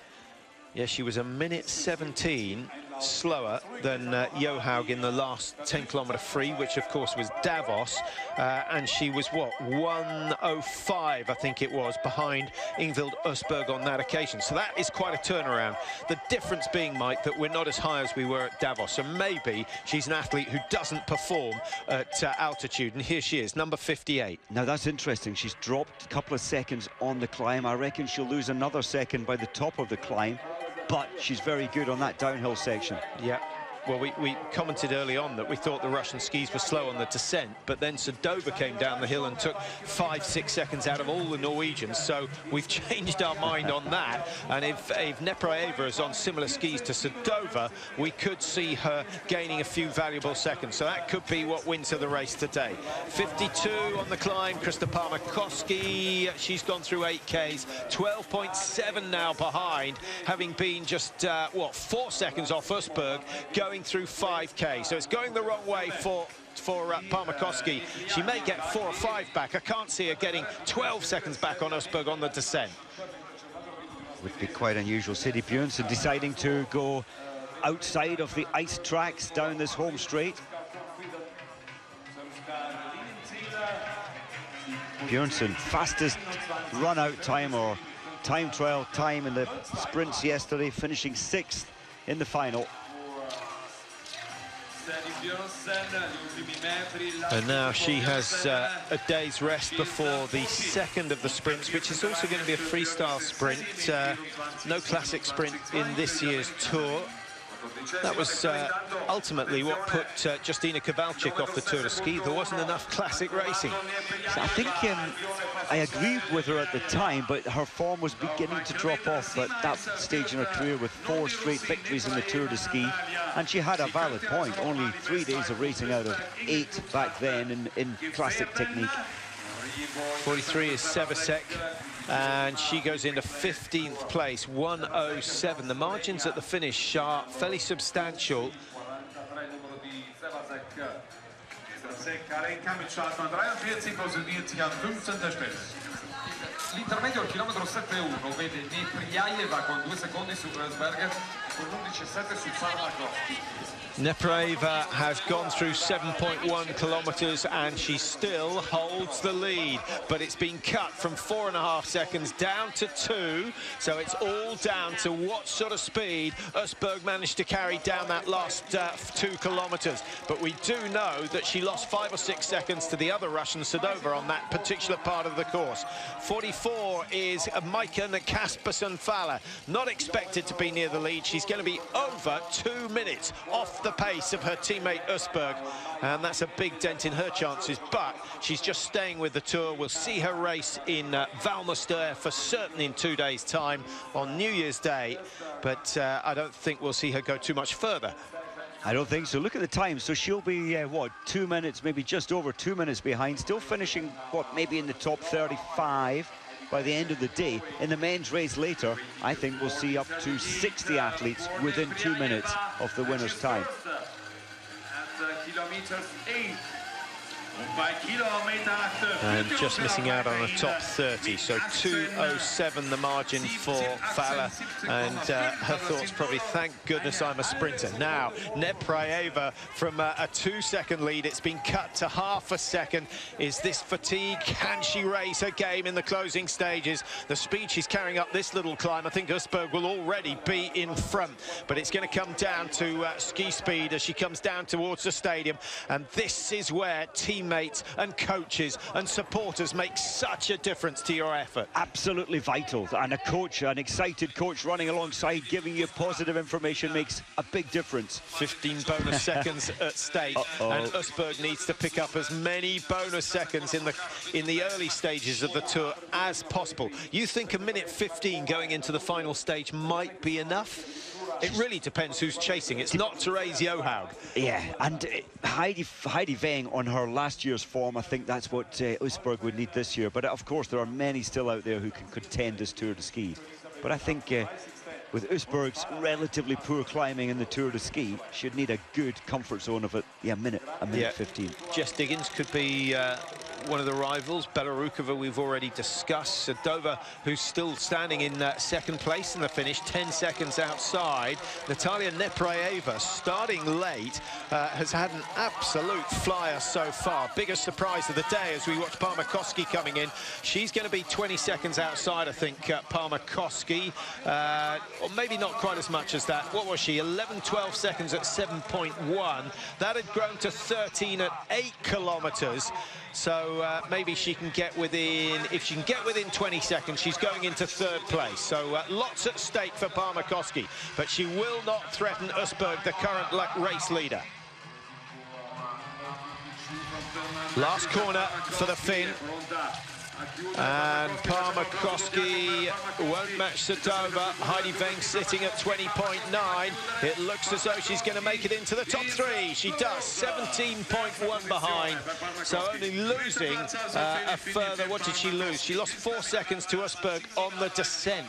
Speaker 1: Yeah, she was a minute 17 slower than Johaug in the last 10-kilometre free, which of course was Davos, and she was what, 1:05 I think it was behind Ingvild Østberg on that occasion. So that is quite a turnaround. The difference being, Mike, that we're not as high as we were at Davos, so maybe she's an athlete who doesn't perform at altitude, and here she is, number 58.
Speaker 2: Now that's interesting. She's dropped a couple of seconds on the climb. I reckon she'll lose another second by the top of the climb, but she's very good on that downhill section.
Speaker 1: Yeah. Well, we commented early on that we thought the Russian skis were slow on the descent, but then Sedova came down the hill and took 5-6 seconds out of all the Norwegians, so we've changed our mind on that. And if Nepraeva is on similar skis to Sedova, we could see her gaining a few valuable seconds, so that could be what wins her the race today. 52 on the climb, Krista Parmakoski, she's gone through 8Ks, 12.7 now behind, having been just, 4 seconds off Østberg, going through 5K, so it's going the wrong way for Parmakoski. She may get 4 or 5 back. I can't see her getting 12 seconds back on Østberg on the descent.
Speaker 2: Would be quite unusual. Sadie Bjørnsen deciding to go outside of the ice tracks down this home straight. Björnsson, fastest run-out time or time trial time in the sprints yesterday, finishing 6th in the final.
Speaker 1: And now she has a day's rest before the second of the sprints, which is also going to be a freestyle sprint. No classic sprint in this year's Tour. That was ultimately what put Justyna Kowalczyk off the Tour de Ski. There wasn't enough classic racing.
Speaker 2: So I think I agreed with her at the time, but her form was beginning to drop off at that stage in her career with 4 straight victories in the Tour de Ski. And she had a valid point, only 3 days of racing out of 8 back then in classic technique.
Speaker 1: 43 is Sevasek, and she goes into 15th place, 1:07. The margins at the finish are fairly substantial.
Speaker 3: L'intermedio al chilometro 7.1 vede Nepryaeva con 2 secondi su Rosberg, con 11.7 su Farmakowski.
Speaker 1: Nepryaeva has gone through 7.1 kilometers and she still holds the lead, but it's been cut from 4.5 seconds down to 2, so it's all down to what sort of speed Østberg managed to carry down that last 2 kilometers. But we do know that she lost 5 or 6 seconds to the other Russian, Sadova, on that particular part of the course. 44 is Maiken Kaspersen-Faller, not expected to be near the lead. She's going to be over 2 minutes off the pace of her teammate Østberg, and that's a big dent in her chances, but she's just staying with the Tour. We'll see her race in Valmestø for certain in 2 days' time on New Year's Day, but I don't think we'll see her go too much further.
Speaker 2: I don't think so. Look at the time. So she'll be, what, 2 minutes, maybe just over 2 minutes behind, still finishing, what, maybe in the top 35 by the end of the day. In the men's race later, I think we'll see up to 60 athletes within 2 minutes of the winner's time.
Speaker 3: At kilometers 8.
Speaker 1: And just missing out on a top 30, so 2:07 the margin for Faller, and her thoughts probably, thank goodness I'm a sprinter. Now Nepryaeva from a 2-second lead, it's been cut to half a second. Is this fatigue? Can she raise her game in the closing stages? The speed she's carrying up this little climb, I think Østberg will already be in front, but it's going to come down to ski speed as she comes down towards the stadium, and this is where teammates and coaches and supporters make such a difference to your effort.
Speaker 2: Absolutely vital, and a coach, an excited coach running alongside, giving you positive information makes a big difference.
Speaker 1: 15 bonus seconds at stake, and Østberg needs to pick up as many bonus seconds in the early stages of the Tour as possible. You think a minute 15 going into the final stage might be enough? It really depends who's chasing. It's not Therese Johaug.
Speaker 2: Yeah, and Heidi Weng on her last year's form, I think that's what Østberg would need this year. But of course, there are many still out there who can contend this Tour de Ski. But I think with Østberg's relatively poor climbing in the Tour de Ski, she'd need a good comfort zone of a minute 15.
Speaker 1: Jess Diggins could be one of the rivals. Belarukova we've already discussed. Sadova, who's still standing in second place in the finish, 10 seconds outside. Natalia Nepryaeva, starting late, has had an absolute flyer so far. Biggest surprise of the day as we watch Parmakowski coming in. She's going to be 20 seconds outside, I think, Parmakowski. Or maybe not quite as much as that. What was she? 11-12 seconds at 7.1. That had grown to 13 at 8 kilometers. So maybe she can get within, if she can get within 20 seconds, she's going into third place. So lots at stake for Parmakowski, but she will not threaten Østberg, the current race leader. Last corner for the Finn. And Parmakowski won't match Sadova. Heidi Weng sitting at 20.9. It looks as though she's going to make it into the top 3. She does, 17.1 behind. So only losing a further, what did she lose? She lost 4 seconds to Østberg on the descent.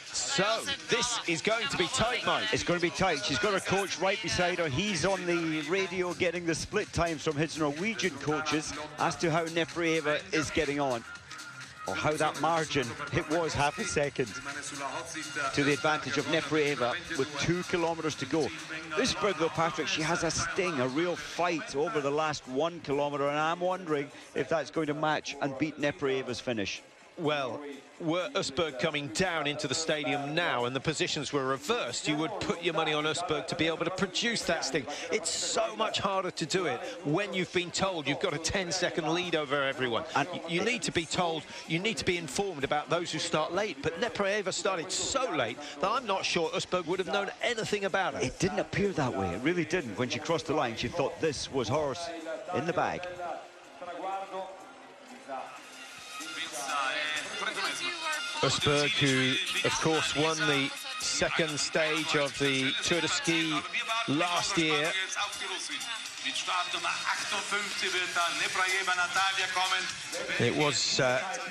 Speaker 1: So this is going to be tight, Mike.
Speaker 2: It's going to be tight. She's got her coach right beside her. He's on the radio getting the split times from his Norwegian coaches as to how Nepryaeva is getting on. or how that margin, it was half a second to the advantage of Neprayeva with 2 kilometers to go. Usberg, though, Patrick, she has a sting, a real fight over the last 1 kilometer, and I'm wondering if that's going to match and beat Neprayeva's finish.
Speaker 1: Well, were Usberg coming down into the stadium now and the positions were reversed, you would put your money on Usberg to be able to produce that sting. It's so much harder to do it when you've been told you've got a 10-second lead over everyone. And you need to be told, you need to be informed about those who start late. But Neprayeva started so late that I'm not sure Usberg would have known anything about it.
Speaker 2: It didn't appear that way. It really didn't. When she crossed the line, she thought this was hers in the bag.
Speaker 1: Usberg, who, of course, won the second stage of the Tour de Ski last year. It was,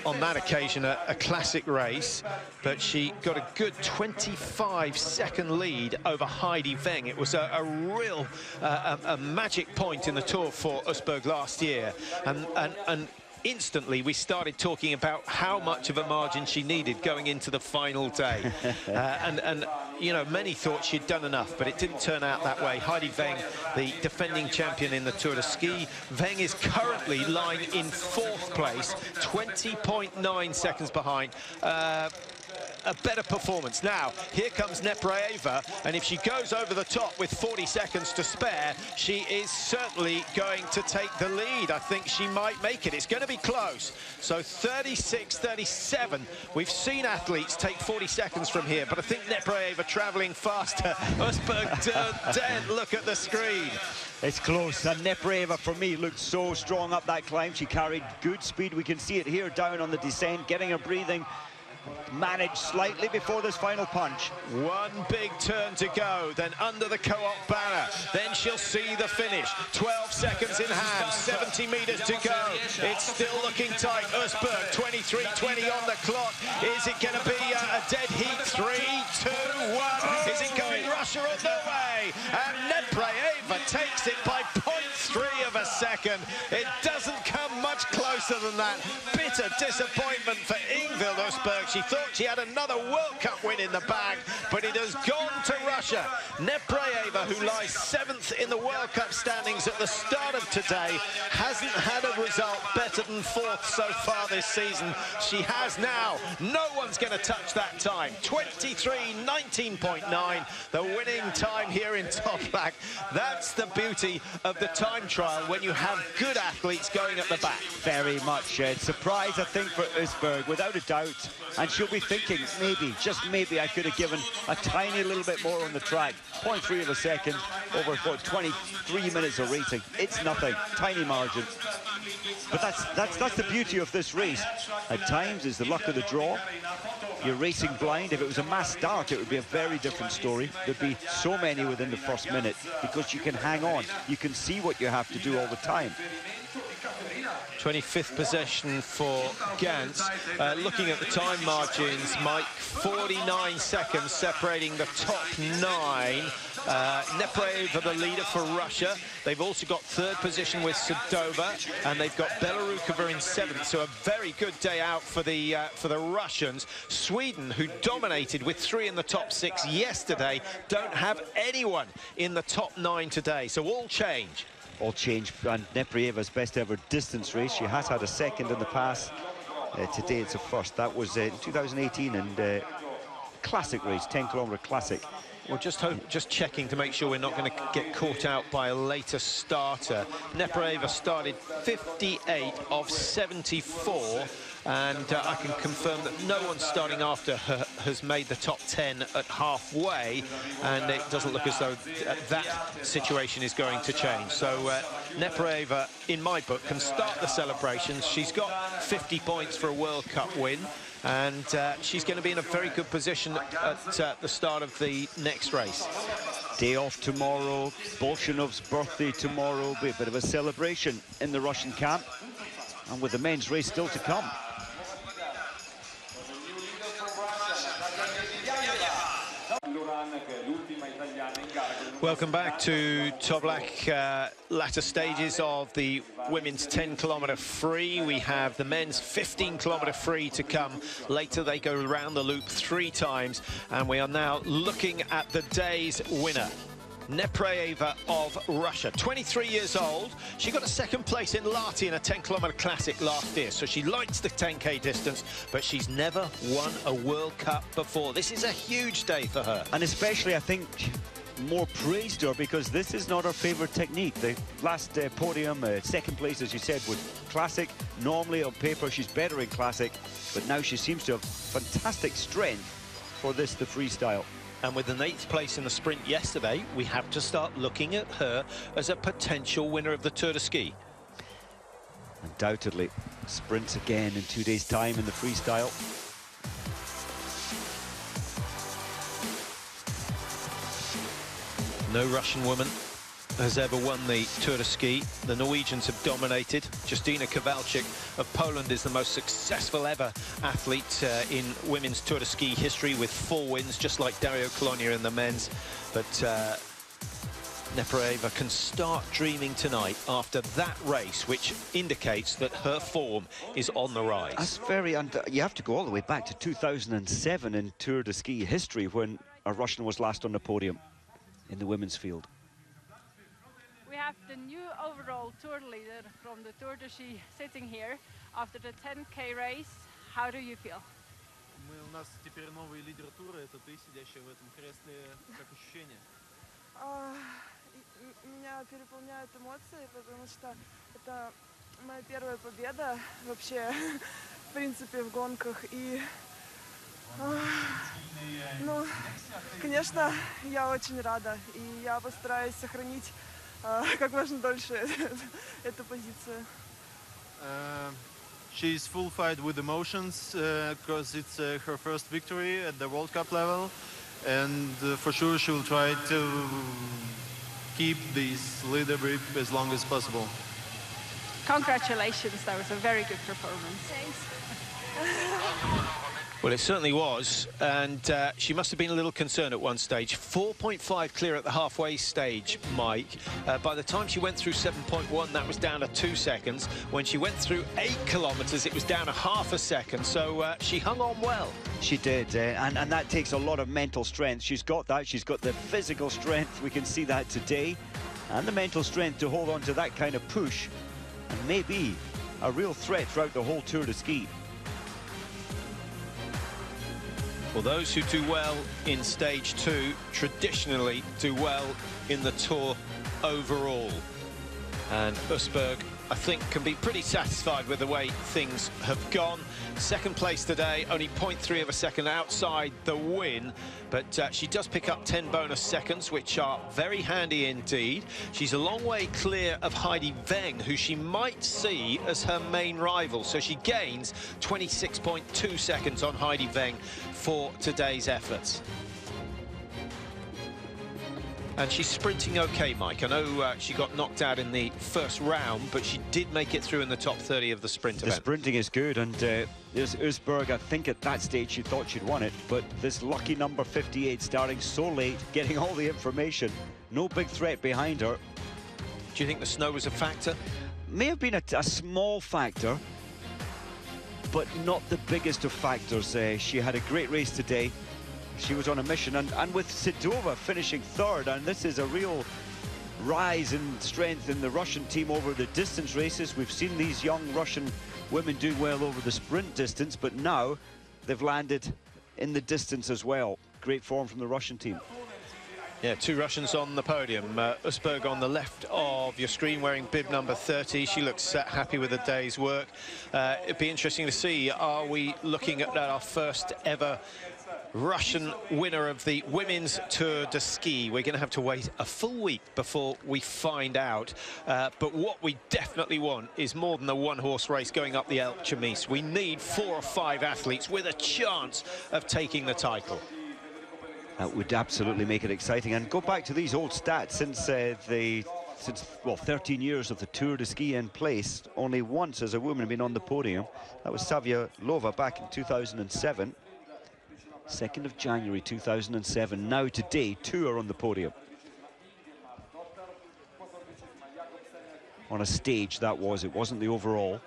Speaker 1: on that occasion, a classic race, but she got a good 25-second lead over Heidi Weng. It was a real a magic point in the Tour for Usberg last year, and instantly we started talking about how much of a margin she needed going into the final day. And you know, many thought she'd done enough, but it didn't turn out that way. Heidi Weng, the defending champion in the Tour de Ski. Weng is currently lying in 4th place, 20.9 seconds behind. A better performance. Now, here comes Neprayeva, and if she goes over the top with 40 seconds to spare, she is certainly going to take the lead. I think she might make it. It's going to be close. So 36-37. We've seen athletes take 40 seconds from here, but I think Neprayeva traveling faster. Usberg daren't look at the screen.
Speaker 2: It's close, and Neprayeva, for me, looked so strong up that climb. She carried good speed. We can see it here down on the descent, getting her breathing. Managed slightly before this final punch.
Speaker 1: One big turn to go, then under the co-op banner, then she'll see the finish. 12 seconds in hand, 70 meters to go. It's still looking tight. Usberg, 23:20 on the clock. Is it going to be a dead heat? 3, 2, 1. Is it going Russia or no way? And Neprayeva takes it by 0.3 of a second. It doesn't come much closer than that. Bitter disappointment for Ingvild Usberg. She thought she had another World Cup win in the bag, but it has gone to Russia. Neprayeva, who lies 7th in the World Cup standings at the start of today, hasn't had a result better than 4th so far this season. She has now. No one's going to touch that time. 23:19.9, the winning time here in Toplak. That's the beauty of the time trial when you have good athletes going at the back.
Speaker 2: Very much surprise, I think, for Usberg, without a doubt. And she'll be thinking, maybe, just maybe, I could have given a tiny little bit more on the track. 0.3 of a second over, what, 23 minutes of racing. It's nothing, tiny margin. But that's the beauty of this race. At times, it's the luck of the draw. You're racing blind. If it was a mass start, it would be a very different story. There'd be so many within the first minute because you can hang on. You can see what you have to do all the time.
Speaker 1: 25th possession for Gantz. Looking at the time margins, Mike, 49 seconds separating the top 9. Neprayeva, the leader for Russia. They've also got 3rd position with Sedova, and they've got Belarukova in 7th. So a very good day out for the Russians. Sweden, who dominated with 3 in the top 6 yesterday, don't have anyone in the top 9 today. So all change.
Speaker 2: All change, and Neprayeva's best ever distance race. She has had a 2nd in the past. Today it's a 1st. That was in 2018, and classic race, 10-kilometer classic.
Speaker 1: Well, just checking to make sure we're not going to get caught out by a later starter. Neprayeva started 58 of 74, and I can confirm that no one starting after her has made the top 10 at halfway, and it doesn't look as though that situation is going to change. So Neprayeva, in my book, can start the celebrations. She's got 50 points for a World Cup win, and she's going to be in a very good position at the start of the next race.
Speaker 2: Day off tomorrow, Bolshunov's birthday tomorrow, be a bit of a celebration in the Russian camp, and with the men's race still to come.
Speaker 1: Welcome back to Toblach, latter stages of the women's 10-kilometre free. We have the men's 15-kilometre free to come. Later they go around the loop 3 times, and we are now looking at the day's winner. Neprayeva of Russia, 23 years old. She got a second place in Lahti in a 10-kilometre classic last year, so she likes the 10K distance, but she's never won a World Cup before. This is a huge day for her.
Speaker 2: And especially, I think, more praise to her, because this is not her favourite technique. The last podium, second place, as you said, was classic. Normally, on paper, she's better in classic, but now she seems to have fantastic strength for this, the freestyle.
Speaker 1: And with an 8th place in the sprint yesterday, we have to start looking at her as a potential winner of the Tour de Ski.
Speaker 2: Undoubtedly. Sprints again in 2 days' time in the freestyle.
Speaker 1: No Russian woman has ever won the Tour de Ski. The Norwegians have dominated. Justina Kowalczyk of Poland is the most successful ever athlete in women's Tour de Ski history, with 4 wins, just like Dario Colonia in the men's. But Neprayeva can start dreaming tonight after that race, which indicates that her form is on the rise.
Speaker 2: That's very... you have to go all the way back to 2007 in Tour de Ski history, when a Russian was last on the podium in the women's field.
Speaker 4: We have the new overall tour leader from the Tour de Ski sitting here after the 10K race. How do you feel?
Speaker 5: У нас теперь новый лидер тура, это ты, сидящая в этом кресле. Как ощущения?
Speaker 6: Меня переполняют эмоции, потому что это моя первая победа вообще, в принципе, в гонках. И, ну, конечно, я очень рада, и я постараюсь сохранить как можно дольше эту позицию.
Speaker 5: She's full fight with emotions because it's her first victory at the World Cup level, and for sure she will try to keep this leadership as long as possible.
Speaker 4: Congratulations, that was a very good performance.
Speaker 6: Thanks.
Speaker 1: Well, it certainly was, and she must have been a little concerned at one stage. 4.5 clear at the halfway stage, Mike. By the time she went through 7.1, that was down to 2 seconds. When she went through 8 kilometres, it was down to half a second, so she hung on well.
Speaker 2: She did, and that takes a lot of mental strength. She's got that, she's got the physical strength, we can see that today, and the mental strength to hold on to that kind of push, and maybe a real threat throughout the whole Tour de Ski.
Speaker 1: Well, those who do well in stage 2 traditionally do well in the Tour overall. And Usberg, I think, can be pretty satisfied with the way things have gone. Second place today, only 0.3 of a second outside the win, but she does pick up 10 bonus seconds, which are very handy indeed. She's a long way clear of Heidi Weng, who she might see as her main rival, so she gains 26.2 seconds on Heidi Weng for today's efforts. And she's sprinting okay, Mike. I know she got knocked out in the first round, but she did make it through in the top 30 of the sprint event.
Speaker 2: The sprinting is good, and there's Usberg. I think at that stage she thought she'd won it, but this lucky number 58 starting so late, getting all the information, no big threat behind her.
Speaker 1: Do you think the snow was a factor?
Speaker 2: May have been a small factor, but not the biggest of factors. She had a great race today. She was on a mission, and with Sidova finishing third, and this is a real rise in strength in the Russian team over the distance races. We've seen these young Russian women do well over the sprint distance, but now they've landed in the distance as well. Great form from the Russian team.
Speaker 1: Yeah, 2 Russians on the podium. Usberg on the left of your screen, wearing bib number 30. She looks happy with the day's work. It'd be interesting to see, are we looking at our first ever Russian winner of the women's Tour de Ski? We're going to have to wait a full week before we find out. But what we definitely want is more than a one-horse race going up the El Chemis. We need 4 or 5 athletes with a chance of taking the title.
Speaker 2: That would absolutely make it exciting. And go back to these old stats since 13 years of the Tour de Ski in place. Only once has a woman been on the podium. That was Savialova back in 2007. 2nd of January 2007. Now today, 2 are on the podium. on a stage, that was. It wasn't the overall.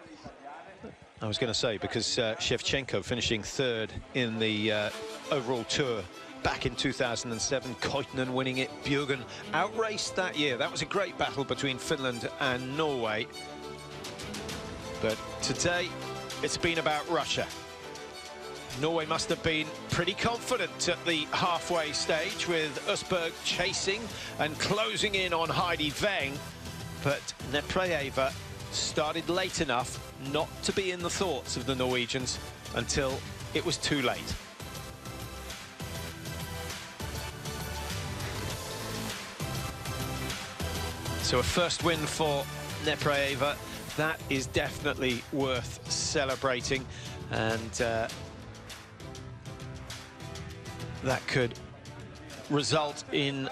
Speaker 1: I was going to say, because Shevchenko finishing third in the overall tour back in 2007, Koitinen winning it, Bjørgen outraced that year. That was a great battle between Finland and Norway. But today, it's been about Russia. Norway must have been pretty confident at the halfway stage, with Østberg chasing and closing in on Heidi Weng. But Neprayeva started late enough not to be in the thoughts of the Norwegians until it was too late. So a first win for Neprayeva. That is definitely worth celebrating, and that could result in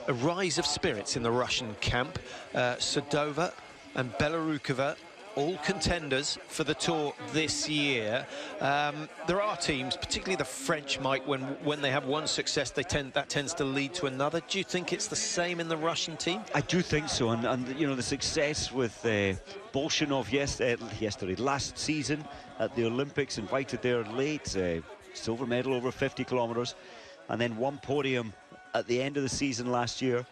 Speaker 1: a rise of spirits in the Russian camp. Sadova and Belorukova, all contenders for the tour this year. There are teams, particularly the French, Mike, when they have one success, that tends to lead to another. Do you think it's the same in the Russian team?
Speaker 2: I do think so, and you know, the success with Bolshinov yesterday, last season at the Olympics, invited there late, silver medal over 50 kilometers, and then one podium at the end of the season last year.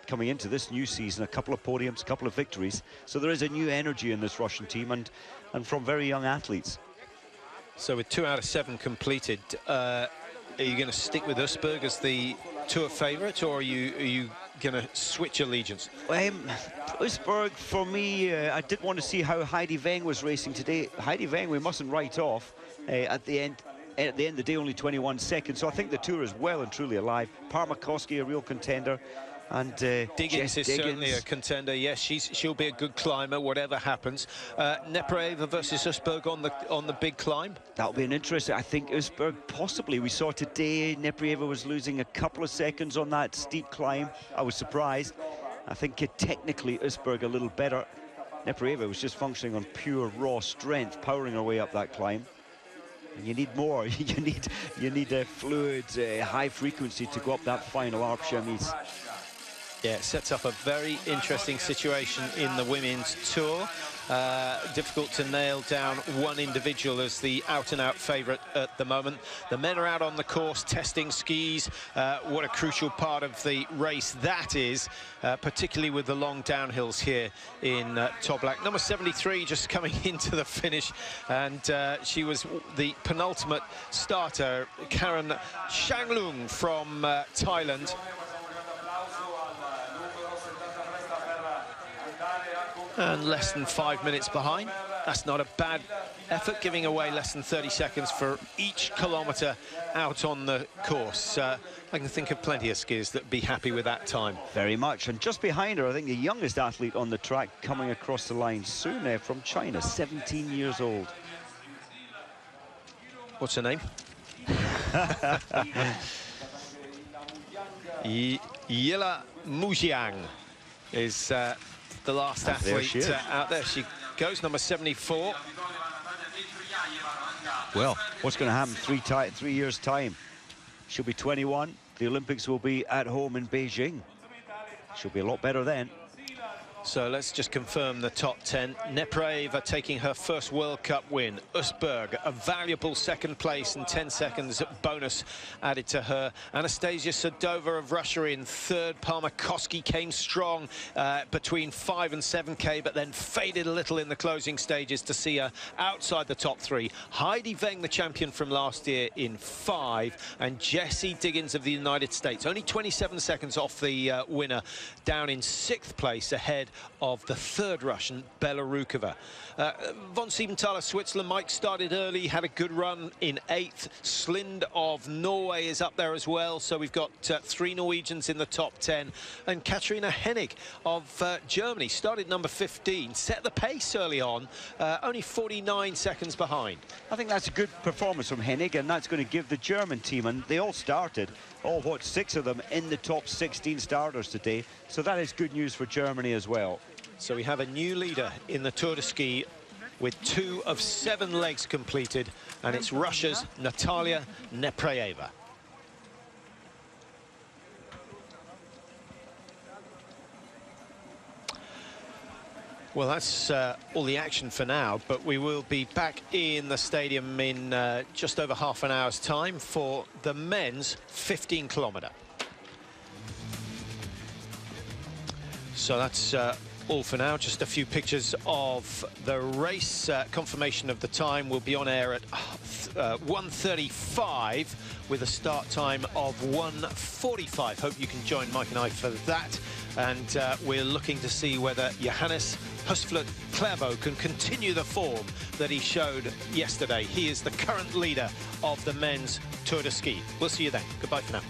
Speaker 2: Coming into this new season, a couple of podiums, a couple of victories. So there is a new energy in this Russian team, and from very young athletes.
Speaker 1: So with 2 out of 7 completed, are you going to stick with Østberg as the tour favourite, or are you going to switch allegiance?
Speaker 2: Østberg, for me, I did want to see how Heidi Weng was racing today. Heidi Weng, we mustn't write off at the end. At the end of the day, only 21 seconds. So I think the tour is well and truly alive. Parmakoski, a real contender. And
Speaker 1: Diggins is certainly a contender. Yes, she'll be a good climber, whatever happens. Neprayeva versus Østberg on the big climb.
Speaker 2: That'll be an interesting. I think Østberg possibly. We saw today Neprayeva was losing a couple of seconds on that steep climb. I was surprised. I think technically Østberg a little better. Neprayeva was just functioning on pure raw strength, powering her way up that climb. And you need more. you need fluid, high frequency to go up that final arc chemise.
Speaker 1: Yeah, it sets up a very interesting situation in the women's tour. Difficult to nail down one individual as the out-and-out favourite at the moment. The men are out on the course testing skis. What a crucial part of the race that is, particularly with the long downhills here in Toblach. Number 73 just coming into the finish, and she was the penultimate starter, Karen Shanglung from Thailand. And less than 5 minutes behind. That's not a bad effort, giving away less than 30 seconds for each kilometre out on the course. I can think of plenty of skiers that would be happy with that time.
Speaker 2: Very much. And just behind her, I think the youngest athlete on the track coming across the line soon, from China, 17 years old.
Speaker 1: What's her name? Yila Mujiang is the last athlete out there. She goes, number 74.
Speaker 2: Well, what's going to happen 3 years' time? She'll be 21. The Olympics will be at home in Beijing. She'll be a lot better then.
Speaker 1: So let's just confirm the top 10. Neprayeva taking her first World Cup win. Østberg, a valuable second place and 10 seconds bonus added to her. Anastasia Sadova of Russia in third. Parmakoski came strong between 5 and 7K, but then faded a little in the closing stages to see her outside the top 3. Heidi Weng, the champion from last year, in 5. And Jessie Diggins of the United States, only 27 seconds off the winner, down in 6th place, ahead of the third Russian, Belorukova. Von Siebenthaler, Switzerland, Mike, started early, had a good run in 8th. Slind of Norway is up there as well, so we've got 3 Norwegians in the top 10. And Katarina Hennig of Germany started number 15, set the pace early on, only 49 seconds behind.
Speaker 2: I think that's a good performance from Hennig, and that's going to give the German team, and they all started, 6 of them in the top 16 starters today, so that is good news for Germany as well.
Speaker 1: So we have a new leader in the Tour de Ski with 2 of 7 legs completed, and it's Russia's Natalia Neprayeva. Well, that's all the action for now, but we will be back in the stadium in just over half an hour's time for the men's 15-kilometre. So that's all for now. Just a few pictures of the race. Confirmation of the time will be on air at 1:35 with a start time of 1:45. Hope you can join Mike and I for that. And we're looking to see whether Johannes Husflett-Klæbo can continue the form that he showed yesterday. He is the current leader of the men's Tour de Ski. We'll see you then. Goodbye for now.